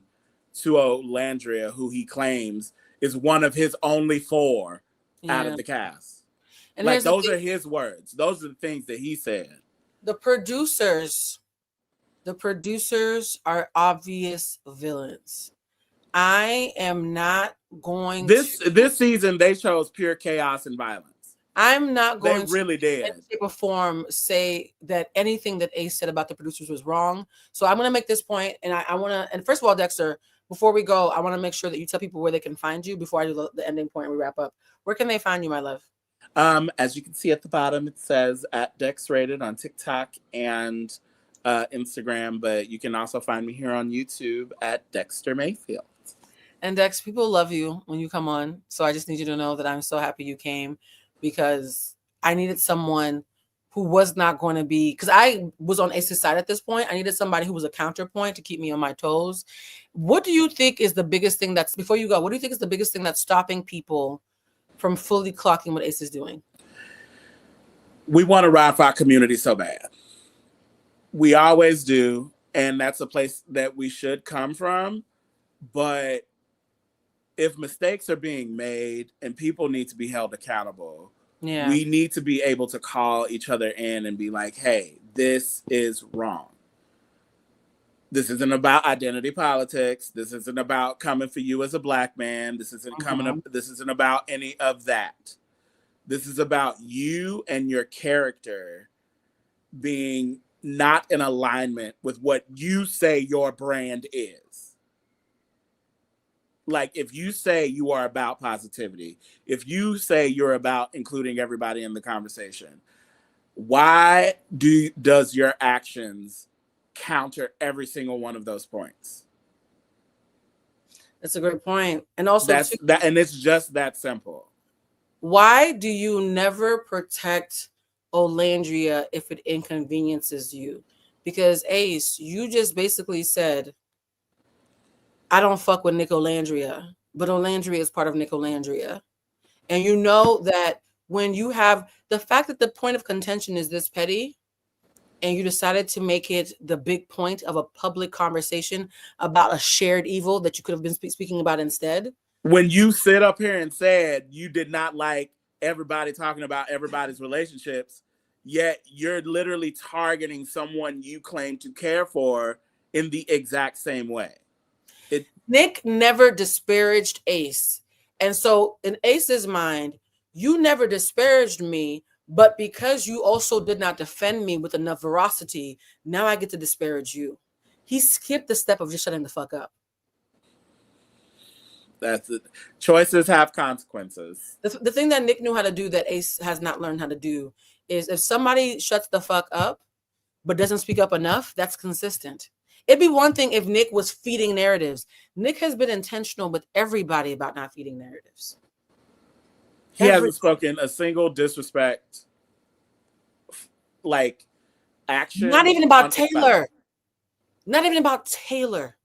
to Chellandria, who he claims is one of his only 4 out of the cast. And like, those are his words. Those are the things that he said. The producers are obvious villains. I am not going this season they chose pure chaos and violence. I'm not going to really did. in any shape or form say that anything that Ace said about the producers was wrong. So I'm going to make this point, and I want to. And first of all, Dexter, before we go, I want to make sure that you tell people where they can find you before I do the ending point and we wrap up. Where can they find you, my love? As you can see at the bottom, it says @DexRated on TikTok and Instagram, but you can also find me here on YouTube at Dexter Mayfield. And Dex, people love you when you come on, so I just need you to know that I'm so happy you came, because I needed someone who was not going to be, because I was on Ace's side at this point. I needed somebody who was a counterpoint to keep me on my toes. What do you think is the biggest thing that's, before you go, what do you think is the biggest thing that's stopping people from fully clocking what Ace is doing? We want to ride for our community so bad. We always do, and that's a place that we should come from. But if mistakes are being made and people need to be held accountable, we need to be able to call each other in and be like, hey, this is wrong. This isn't about identity politics. This isn't about coming for you as a Black man. This isn't this isn't about any of that. This is about you and your character being not in alignment with what you say your brand is. Like, if you say you are about positivity, if you say you're about including everybody in the conversation, why does your actions counter every single one of those points? That's a great point. And also and it's just that simple. Why do you never protect Chellandria if it inconveniences you? Because Ace, you just basically said, I don't fuck with Chellandria, but Chellandria is part of Chellandria. And you know that when you have the fact that the point of contention is this petty, and you decided to make it the big point of a public conversation about a shared evil that you could have been speaking about instead. When you sit up here and said you did not like everybody talking about everybody's relationships, yet you're literally targeting someone you claim to care for in the exact same way. Nick never disparaged Ace. And so in Ace's mind, you never disparaged me, but because you also did not defend me with enough veracity, now I get to disparage you. He skipped the step of just shutting the fuck up. That's it. Choices have consequences. The thing that Nick knew how to do that Ace has not learned how to do is if somebody shuts the fuck up but doesn't speak up enough, that's consistent. It'd be one thing if Nick was feeding narratives. Nick has been intentional with everybody about not feeding narratives. He hasn't spoken a single disrespect, like, action. Not even about Taylor. Not even about Taylor,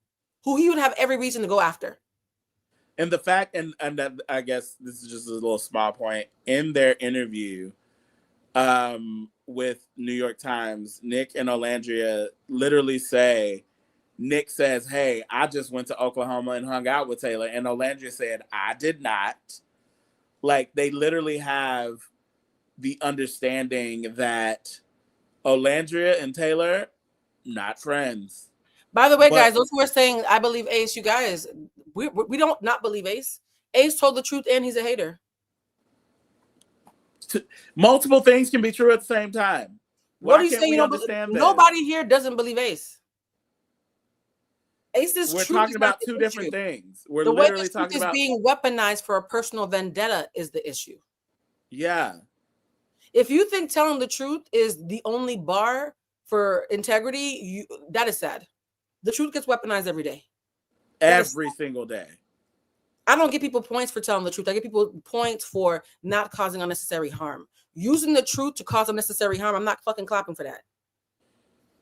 who he would have every reason to go after. And the fact, and I guess this is just a little small point, in their interview with New York Times, Nick and Chellandria literally say, Nick says, hey, I just went to Oklahoma and hung out with Taylor. And Chellandria said, I did not. Like, they literally have the understanding that Chellandria and Taylor, not friends. By the way, guys, those who are saying, I believe Ace, you guys, we don't not believe Ace. Ace told the truth and he's a hater. Multiple things can be true at the same time. What are you saying? Nobody here doesn't believe Ace. Ace's We're talking about two different things. We're literally talking about being weaponized for a personal vendetta is the issue. Yeah. If you think telling the truth is the only bar for integrity, that is sad. The truth gets weaponized every day. Every single day. I don't give people points for telling the truth. I give people points for not causing unnecessary harm. Using the truth to cause unnecessary harm, I'm not fucking clapping for that.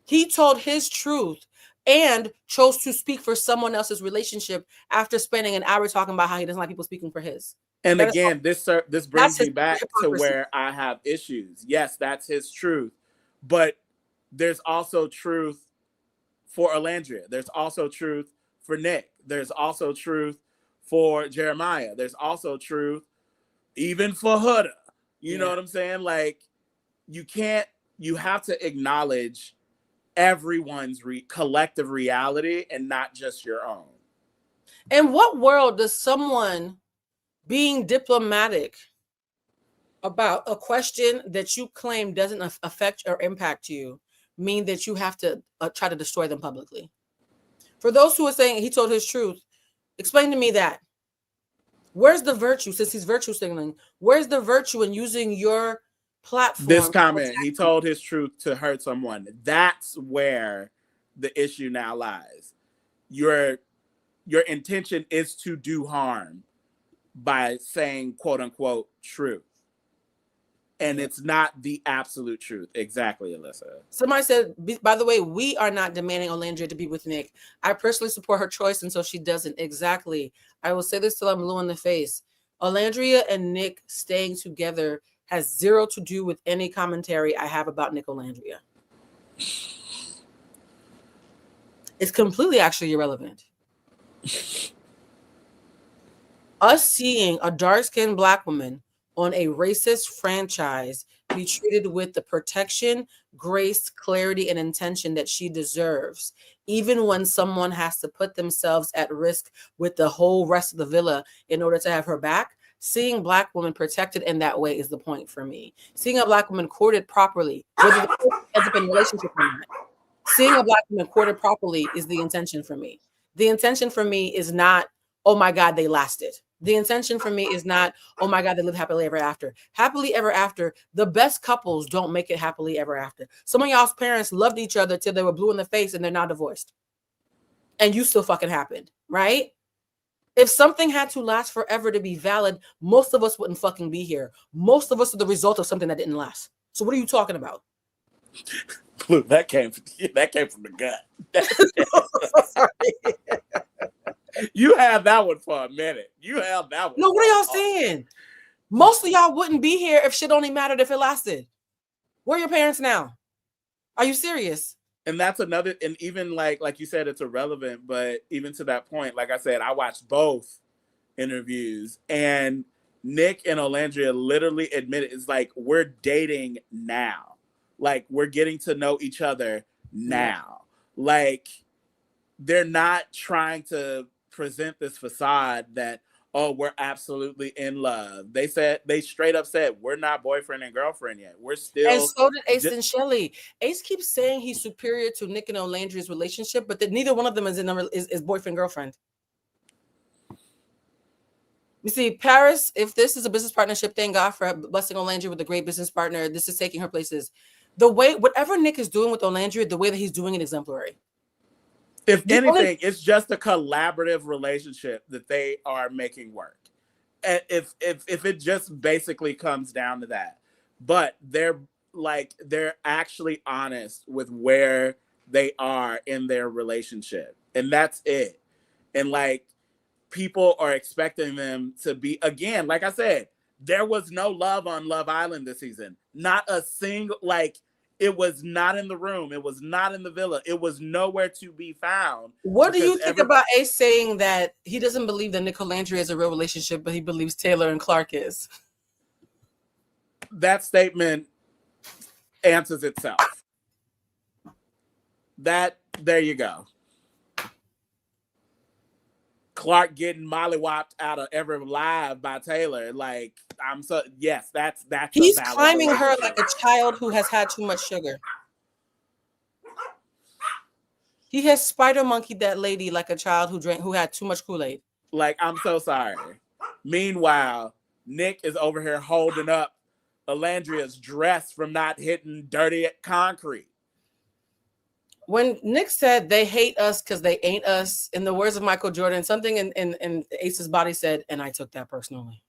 He told his truth and chose to speak for someone else's relationship after spending an hour talking about how he doesn't like people speaking for his. And again, this brings me back to where I have issues. Yes, that's his truth. But there's also truth for Chellandria. There's also truth for Nick. There's also truth for Jeremiah. There's also truth even for Huda. You know what I'm saying? Like, you have to acknowledge everyone's collective reality and not just your own. In what world does someone being diplomatic about a question that you claim doesn't affect or impact you mean that you have to try to destroy them publicly? For those who are saying he told his truth, explain to me that. Where's the virtue, since he's virtue signaling? Where's the virtue in using your platform? This comment, he told his truth to hurt someone. That's where the issue now lies. Your intention is to do harm by saying, quote unquote, truth. And it's not the absolute truth. Exactly, Alyssa. Somebody said, by the way, we are not demanding Chellandria to be with Nick. I personally support her choice until she doesn't. Exactly. I will say this till I'm blue in the face. Chellandria and Nick staying together has zero to do with any commentary I have about Nick Chellandria. It's completely actually irrelevant. Us seeing a dark-skinned Black woman on a racist franchise be treated with the protection, grace, clarity, and intention that she deserves, even when someone has to put themselves at risk with the whole rest of the villa in order to have her back. Seeing Black women protected in that way is the point for me. Seeing a Black woman courted properly, whether the person ends up in a relationship or not, seeing a Black woman courted properly is the intention for me. The intention for me is not, oh my God, they lasted. The intention for me is not, oh my God, they live happily ever after. Happily ever after, the best couples don't make it happily ever after. Some of y'all's parents loved each other till they were blue in the face and they're now divorced. And you still fucking happened, right? If something had to last forever to be valid, most of us wouldn't fucking be here. Most of us are the result of something that didn't last. So what are you talking about? That came from the gut. Sorry. You had that one for a minute. You had that one. No, what are y'all saying? Most of y'all wouldn't be here if shit only mattered if it lasted. Where are your parents now? Are you serious? And that's another, and even like you said, it's irrelevant, but even to that point, like I said, I watched both interviews and Nick and Chellandria literally admitted it's like, we're dating now. Like, we're getting to know each other now. Like, they're not trying to present this facade that, oh, we're absolutely in love. They straight up said, we're not boyfriend and girlfriend yet. We're And still so did Ace and Shelly. Ace keeps saying he's superior to Nick and Olandria's relationship, but that neither one of them is boyfriend girlfriend. You see, Paris, if this is a business partnership, thank God for blessing Olandria with a great business partner. This is taking her places. The way, whatever Nick is doing with Olandria, the way that he's doing it exemplary. If anything, it's just a collaborative relationship that they are making work. And if it just basically comes down to that. But they're actually honest with where they are in their relationship. And that's it. And like, people are expecting them to be, again, like I said, there was no love on Love Island this season. Not a single, like, it was not in the room. It was not in the villa. It was nowhere to be found. What do you think about Ace saying that he doesn't believe that Nick Chellandria is a real relationship, but he believes Taylor and Clark is? That statement answers itself. There you go. Clark getting mollywopped out of every live by Taylor. Like, that's he's climbing her like a child who has had too much sugar. He has spider monkeyed that lady like a child who had too much Kool-Aid. Like, I'm so sorry. Meanwhile, Nick is over here holding up Olandria's dress from not hitting dirty concrete. When Nick said they hate us because they ain't us, in the words of Michael Jordan, something in Ace's body said, and I took that personally.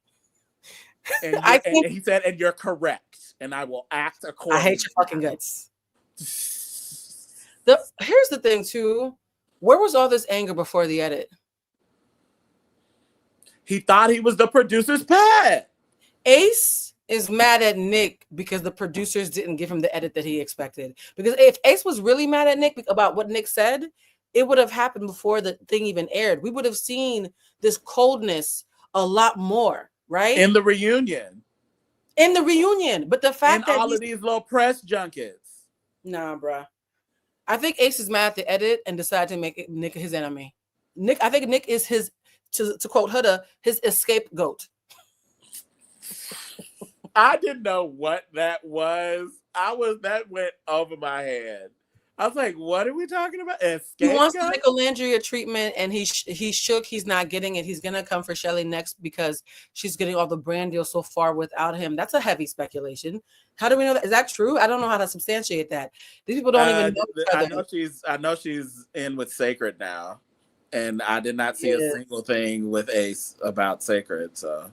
And, he said, and you're correct, and I will act accordingly. I hate your fucking guts. Here's the thing, too. Where was all this anger before the edit? He thought he was the producer's pet. Ace is mad at Nick because the producers didn't give him the edit that he expected. Because if Ace was really mad at Nick about what Nick said, it would have happened before the thing even aired. We would have seen this coldness a lot more, right? In the reunion. But the fact that all of these little press junkets. Nah, bruh. I think Ace is mad at the edit and decided to make Nick his enemy. I think Nick is his, to quote Huda, his scapegoat. I didn't know what that was. That went over my head. I was like, what are we talking about? He wants to make Chellandria treatment, and he's shook. He's not getting it. He's going to come for Shelly next because she's getting all the brand deals so far without him. That's a heavy speculation. How do we know that? Is that true? I don't know how to substantiate that. These people don't even know. I know she's in with Sacred now, and I did not see a single thing with Ace about Sacred, so...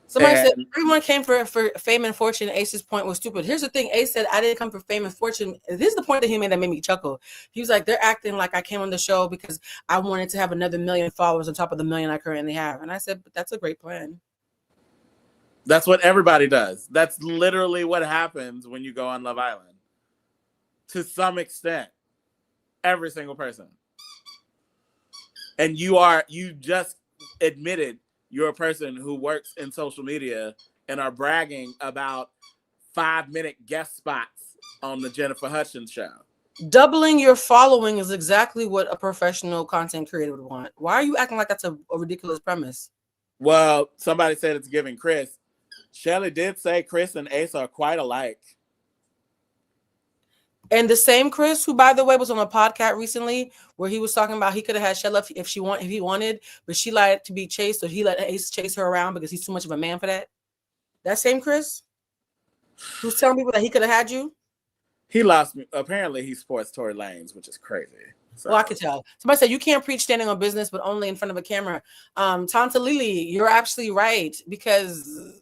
Somebody said everyone came for fame and fortune. Ace's point was stupid. Here's the thing. Ace said, I didn't come for fame and fortune. This is the point that he made that made me chuckle. He was like, they're acting like I came on the show because I wanted to have another 1 million followers on top of the 1 million I currently have. And I said, but that's a great plan. That's what everybody does. That's literally what happens when you go on Love Island. To some extent. Every single person. And you just admitted you're a person who works in social media and are bragging about 5-minute guest spots on the Jennifer Hudgens show. Doubling your following is exactly what a professional content creator would want. Why are you acting like that's a ridiculous premise? Well, somebody said it's giving Chris. Shelly did say Chris and Ace are quite alike. And the same Chris, who, by the way, was on a podcast recently where he was talking about he could have had Shelly if he wanted, but she liked to be chased, so he let Ace chase her around because he's too much of a man for that. That same Chris, who's telling people that he could have had you. He lost me. Apparently, he sports Tory Lanez, which is crazy. So. Well, I could tell. Somebody said you can't preach standing on business, but only in front of a camera. Tanta Lily, you're absolutely right, because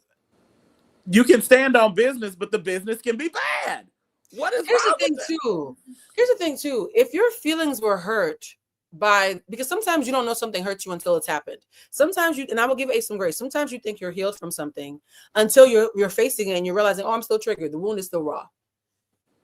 you can stand on business, but the business can be bad. Here's the thing too. If your feelings were hurt because sometimes you don't know something hurts you until it's happened. Sometimes and I will give Ace some grace. Sometimes you think you're healed from something until you're facing it and you're realizing, oh, I'm still triggered. The wound is still raw.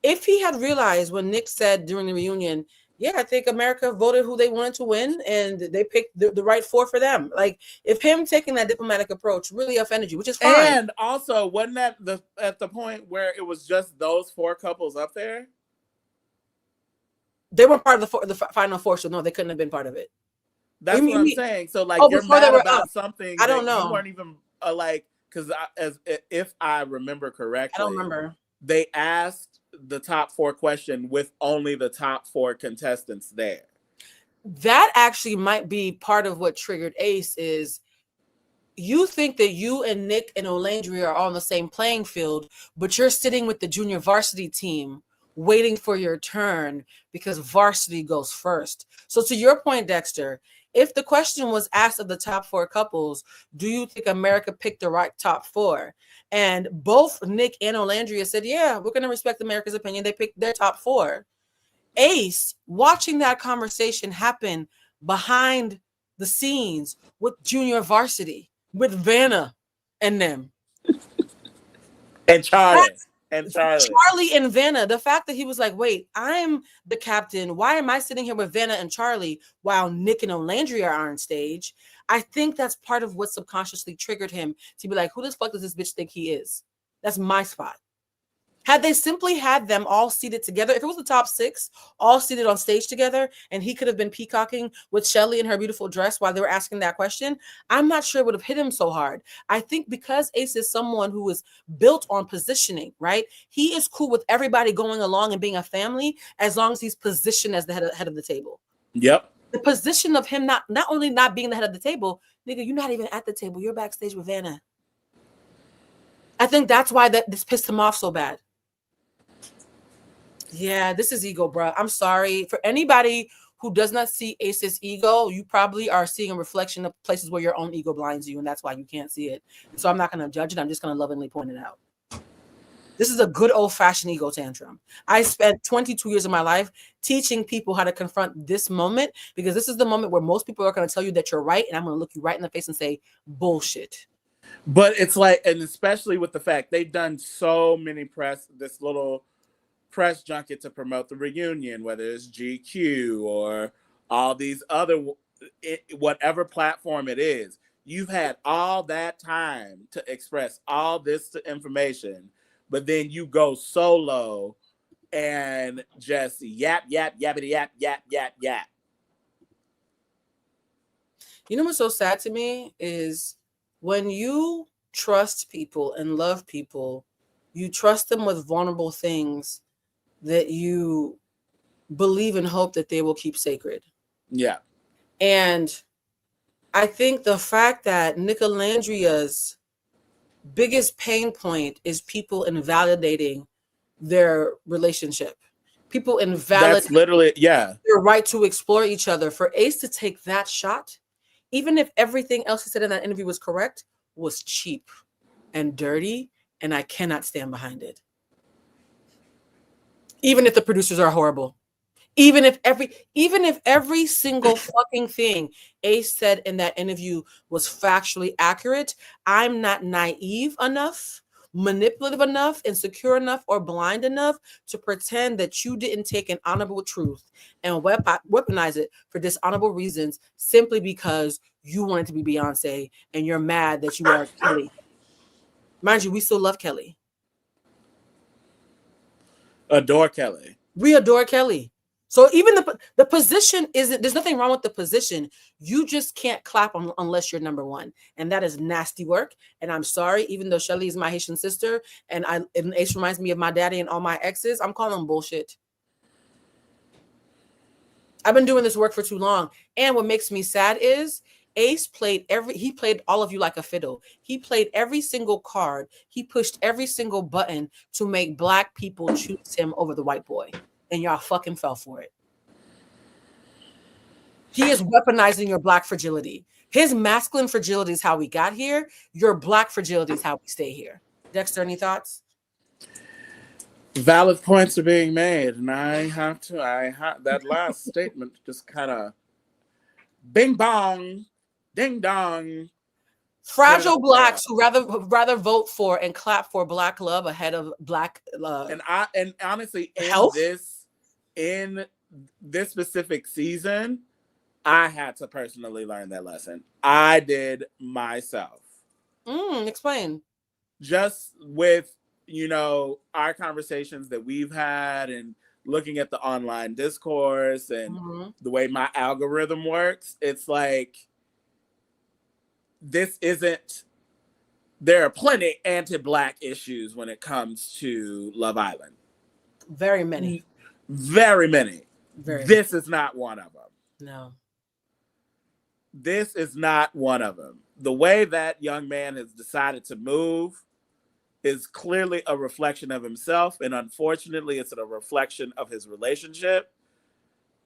If he had realized when Nick said during the reunion, yeah, I think America voted who they wanted to win and they picked the right four for them. Like, if him taking that diplomatic approach really offended you, which is fine. And also, wasn't that at the point where it was just those 4 couples up there? They weren't part of the final four, so no, they couldn't have been part of it. That's what I'm saying. So like, Oh, you're before they mad were up. about something I don't that you know. weren't even like, because if I remember correctly, I don't remember. They asked the top four question with only the top four contestants there. That actually might be part of what triggered Ace. Is you think that you and Nick and Chellandria are on the same playing field, but you're sitting with the junior varsity team waiting for your turn because varsity goes first. So to your point, Dexter, if the question was asked of the top four couples, do you think America picked the right top four? And both Nick and Chellandria said, yeah, we're going to respect America's opinion. They picked their top four. Ace, watching that conversation happen behind the scenes with junior varsity, with Vanna and them. And Charlie. Charlie and Vanna, the fact that he was like, wait, I'm the captain. Why am I sitting here with Vanna and Charlie while Nick and Chellandria are on stage? I think that's part of what subconsciously triggered him to be like, who the fuck does this bitch think he is? That's my spot. Had they simply had them all seated together, if it was the top six, all seated on stage together, and he could have been peacocking with Shelly in her beautiful dress while they were asking that question, I'm not sure it would have hit him so hard. I think because Ace is someone who is built on positioning, right? He is cool with everybody going along and being a family as long as he's positioned as the head of the table. Yep. The position of him not only not being the head of the table, nigga, you're not even at the table. You're backstage with Vanna. I think that's why this pissed him off so bad. Yeah, this is ego, bro. I'm sorry. For anybody who does not see Ace's ego, you probably are seeing a reflection of places where your own ego blinds you, and that's why you can't see it. So I'm not going to judge it. I'm just going to lovingly point it out. This is a good old-fashioned ego tantrum. I spent 22 years of my life teaching people how to confront this moment, because this is the moment where most people are going to tell you that you're right, and I'm going to look you right in the face and say, bullshit. But it's like, and especially with the fact they've done so many this little press junket to promote the reunion, whether it's GQ or all these other, whatever platform it is. You've had all that time to express all this information, but then you go solo and just yap, yappity, yap. You know what's so sad to me is when you trust people and love people, you trust them with vulnerable things that you believe and hope that they will keep sacred. Yeah. And I think the fact that Chellandria's biggest pain point is people invalidating their relationship. People invalidate That's literally, yeah, their right to explore each other. For Ace to take that shot, even if everything else he said in that interview was correct, was cheap and dirty, and I cannot stand behind it. Even if the producers are horrible. Even if every single fucking thing Ace said in that interview was factually accurate, I'm not naive enough, manipulative enough, insecure enough, or blind enough to pretend that you didn't take an honorable truth and weaponize it for dishonorable reasons simply because you wanted to be Beyonce and you're mad that you are Kelly. Mind you, we still love Kelly. Adore Kelly. We adore Kelly. So even the position isn't, there's nothing wrong with the position. You just can't clap unless you're number one. And that is nasty work. And I'm sorry, even though Shelly is my Haitian sister and Ace reminds me of my daddy and all my exes, I'm calling them bullshit. I've been doing this work for too long. And what makes me sad is Ace played all of you like a fiddle. He played every single card. He pushed every single button to make Black people choose him over the white boy. And y'all fucking fell for it. He is weaponizing your Black fragility. His masculine fragility is how we got here. Your Black fragility is how we stay here. Dexter, any thoughts? Valid points are being made, and I have that last statement just kind of bing bong, ding dong. Fragile Blacks who rather vote for and clap for Black love ahead of Black and honestly health? in this specific season, I had to personally learn that lesson. I did myself. Explain. Just with, our conversations that we've had and looking at the online discourse and the way my algorithm works, it's like, this isn't, there are plenty anti-Black issues when it comes to Love Island. Very many. Very many. This is not one of them. No. This is not one of them. The way that young man has decided to move is clearly a reflection of himself, and unfortunately, it's a reflection of his relationship.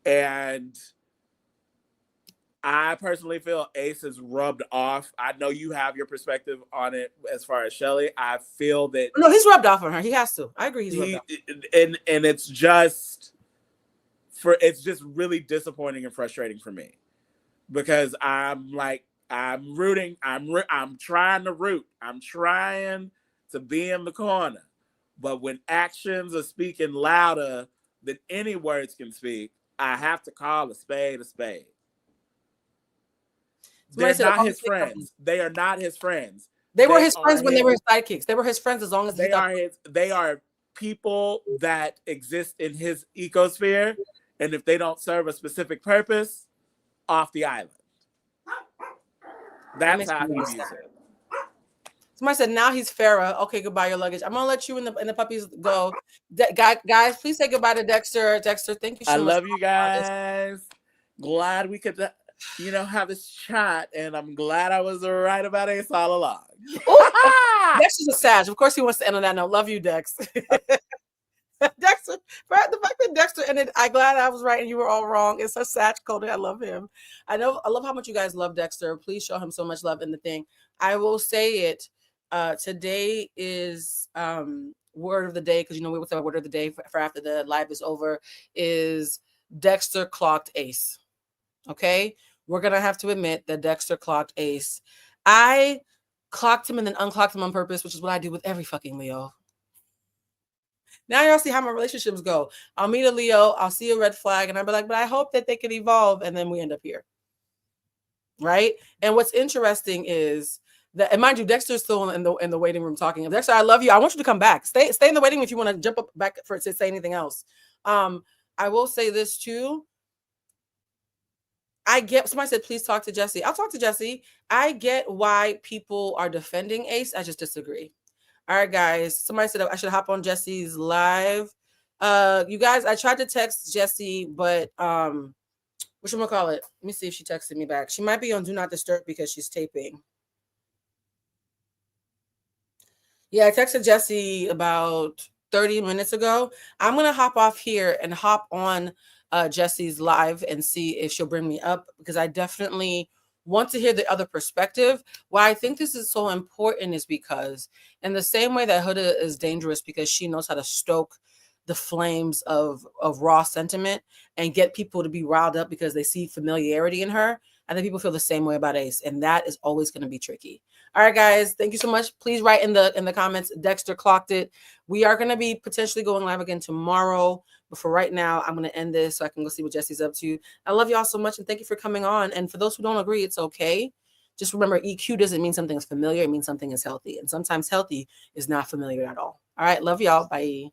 And I personally feel Ace is rubbed off. I know you have your perspective on it as far as Shelly. I feel that no, he's rubbed off on her. He has to. I agree. He's rubbed off. And it's just really disappointing and frustrating for me, because I'm rooting. I'm trying to root. I'm trying to be in the corner. But when actions are speaking louder than any words can speak, I have to call a spade a spade. They're not his friends. They are not his friends. They were his friends when they were his sidekicks. They were his friends as long as they are people that exist in his ecosphere, and if they don't serve a specific purpose, off the island. That's how he views it. Somebody said, now he's Farrah. Okay, goodbye your luggage. I'm gonna let you and the puppies go. Guys, please say goodbye to Dexter. Dexter, thank you so much. I love you guys. Glad we could, have this chat, and I'm glad I was right about Ace all along. Dexter's a Sag. Of course, he wants to end on that note. Love you, Dex. Dexter, the fact that Dexter ended, I'm glad I was right and you were all wrong. It's a Sag code. I love him. I love how much you guys love Dexter. Please show him so much love in the thing. I will say it. Today is word of the day, because we what's our word of the day for after the live is over, is Dexter clocked Ace. Okay, we're gonna have to admit that Dexter clocked Ace. I clocked him and then unclocked him on purpose, which is what I do with every fucking Leo. Now y'all see how my relationships go. I'll meet a Leo, I'll see a red flag, and I'll be like, but I hope that they can evolve, and then we end up here. Right? And what's interesting is that, and mind you, Dexter's still in the waiting room talking. Dexter, I love you. I want you to come back. Stay in the waiting room if you want to jump up back to say anything else. I will say this too. Somebody said, please talk to Jesse. I'll talk to Jesse. I get why people are defending Ace. I just disagree. All right, guys. Somebody said I should hop on Jesse's live. You guys, I tried to text Jesse, but whatchamacallit? Let me see if she texted me back. She might be on Do Not Disturb because she's taping. Yeah, I texted Jesse about 30 minutes ago. I'm going to hop off here and hop on Jesse's live and see if she'll bring me up, because I definitely want to hear the other perspective. Why I think this is so important is because in the same way that Huda is dangerous because she knows how to stoke the flames of raw sentiment and get people to be riled up because they see familiarity in her, I think people feel the same way about Ace, and that is always going to be tricky. All right, guys, thank you so much. Please write in the comments, Dexter clocked it. We are going to be potentially going live again tomorrow, but for right now, I'm going to end this so I can go see what Jesse's up to. I love y'all so much, and thank you for coming on. And for those who don't agree, it's okay. Just remember, EQ doesn't mean something is familiar. It means something is healthy, and sometimes healthy is not familiar at all. All right, love y'all. Bye.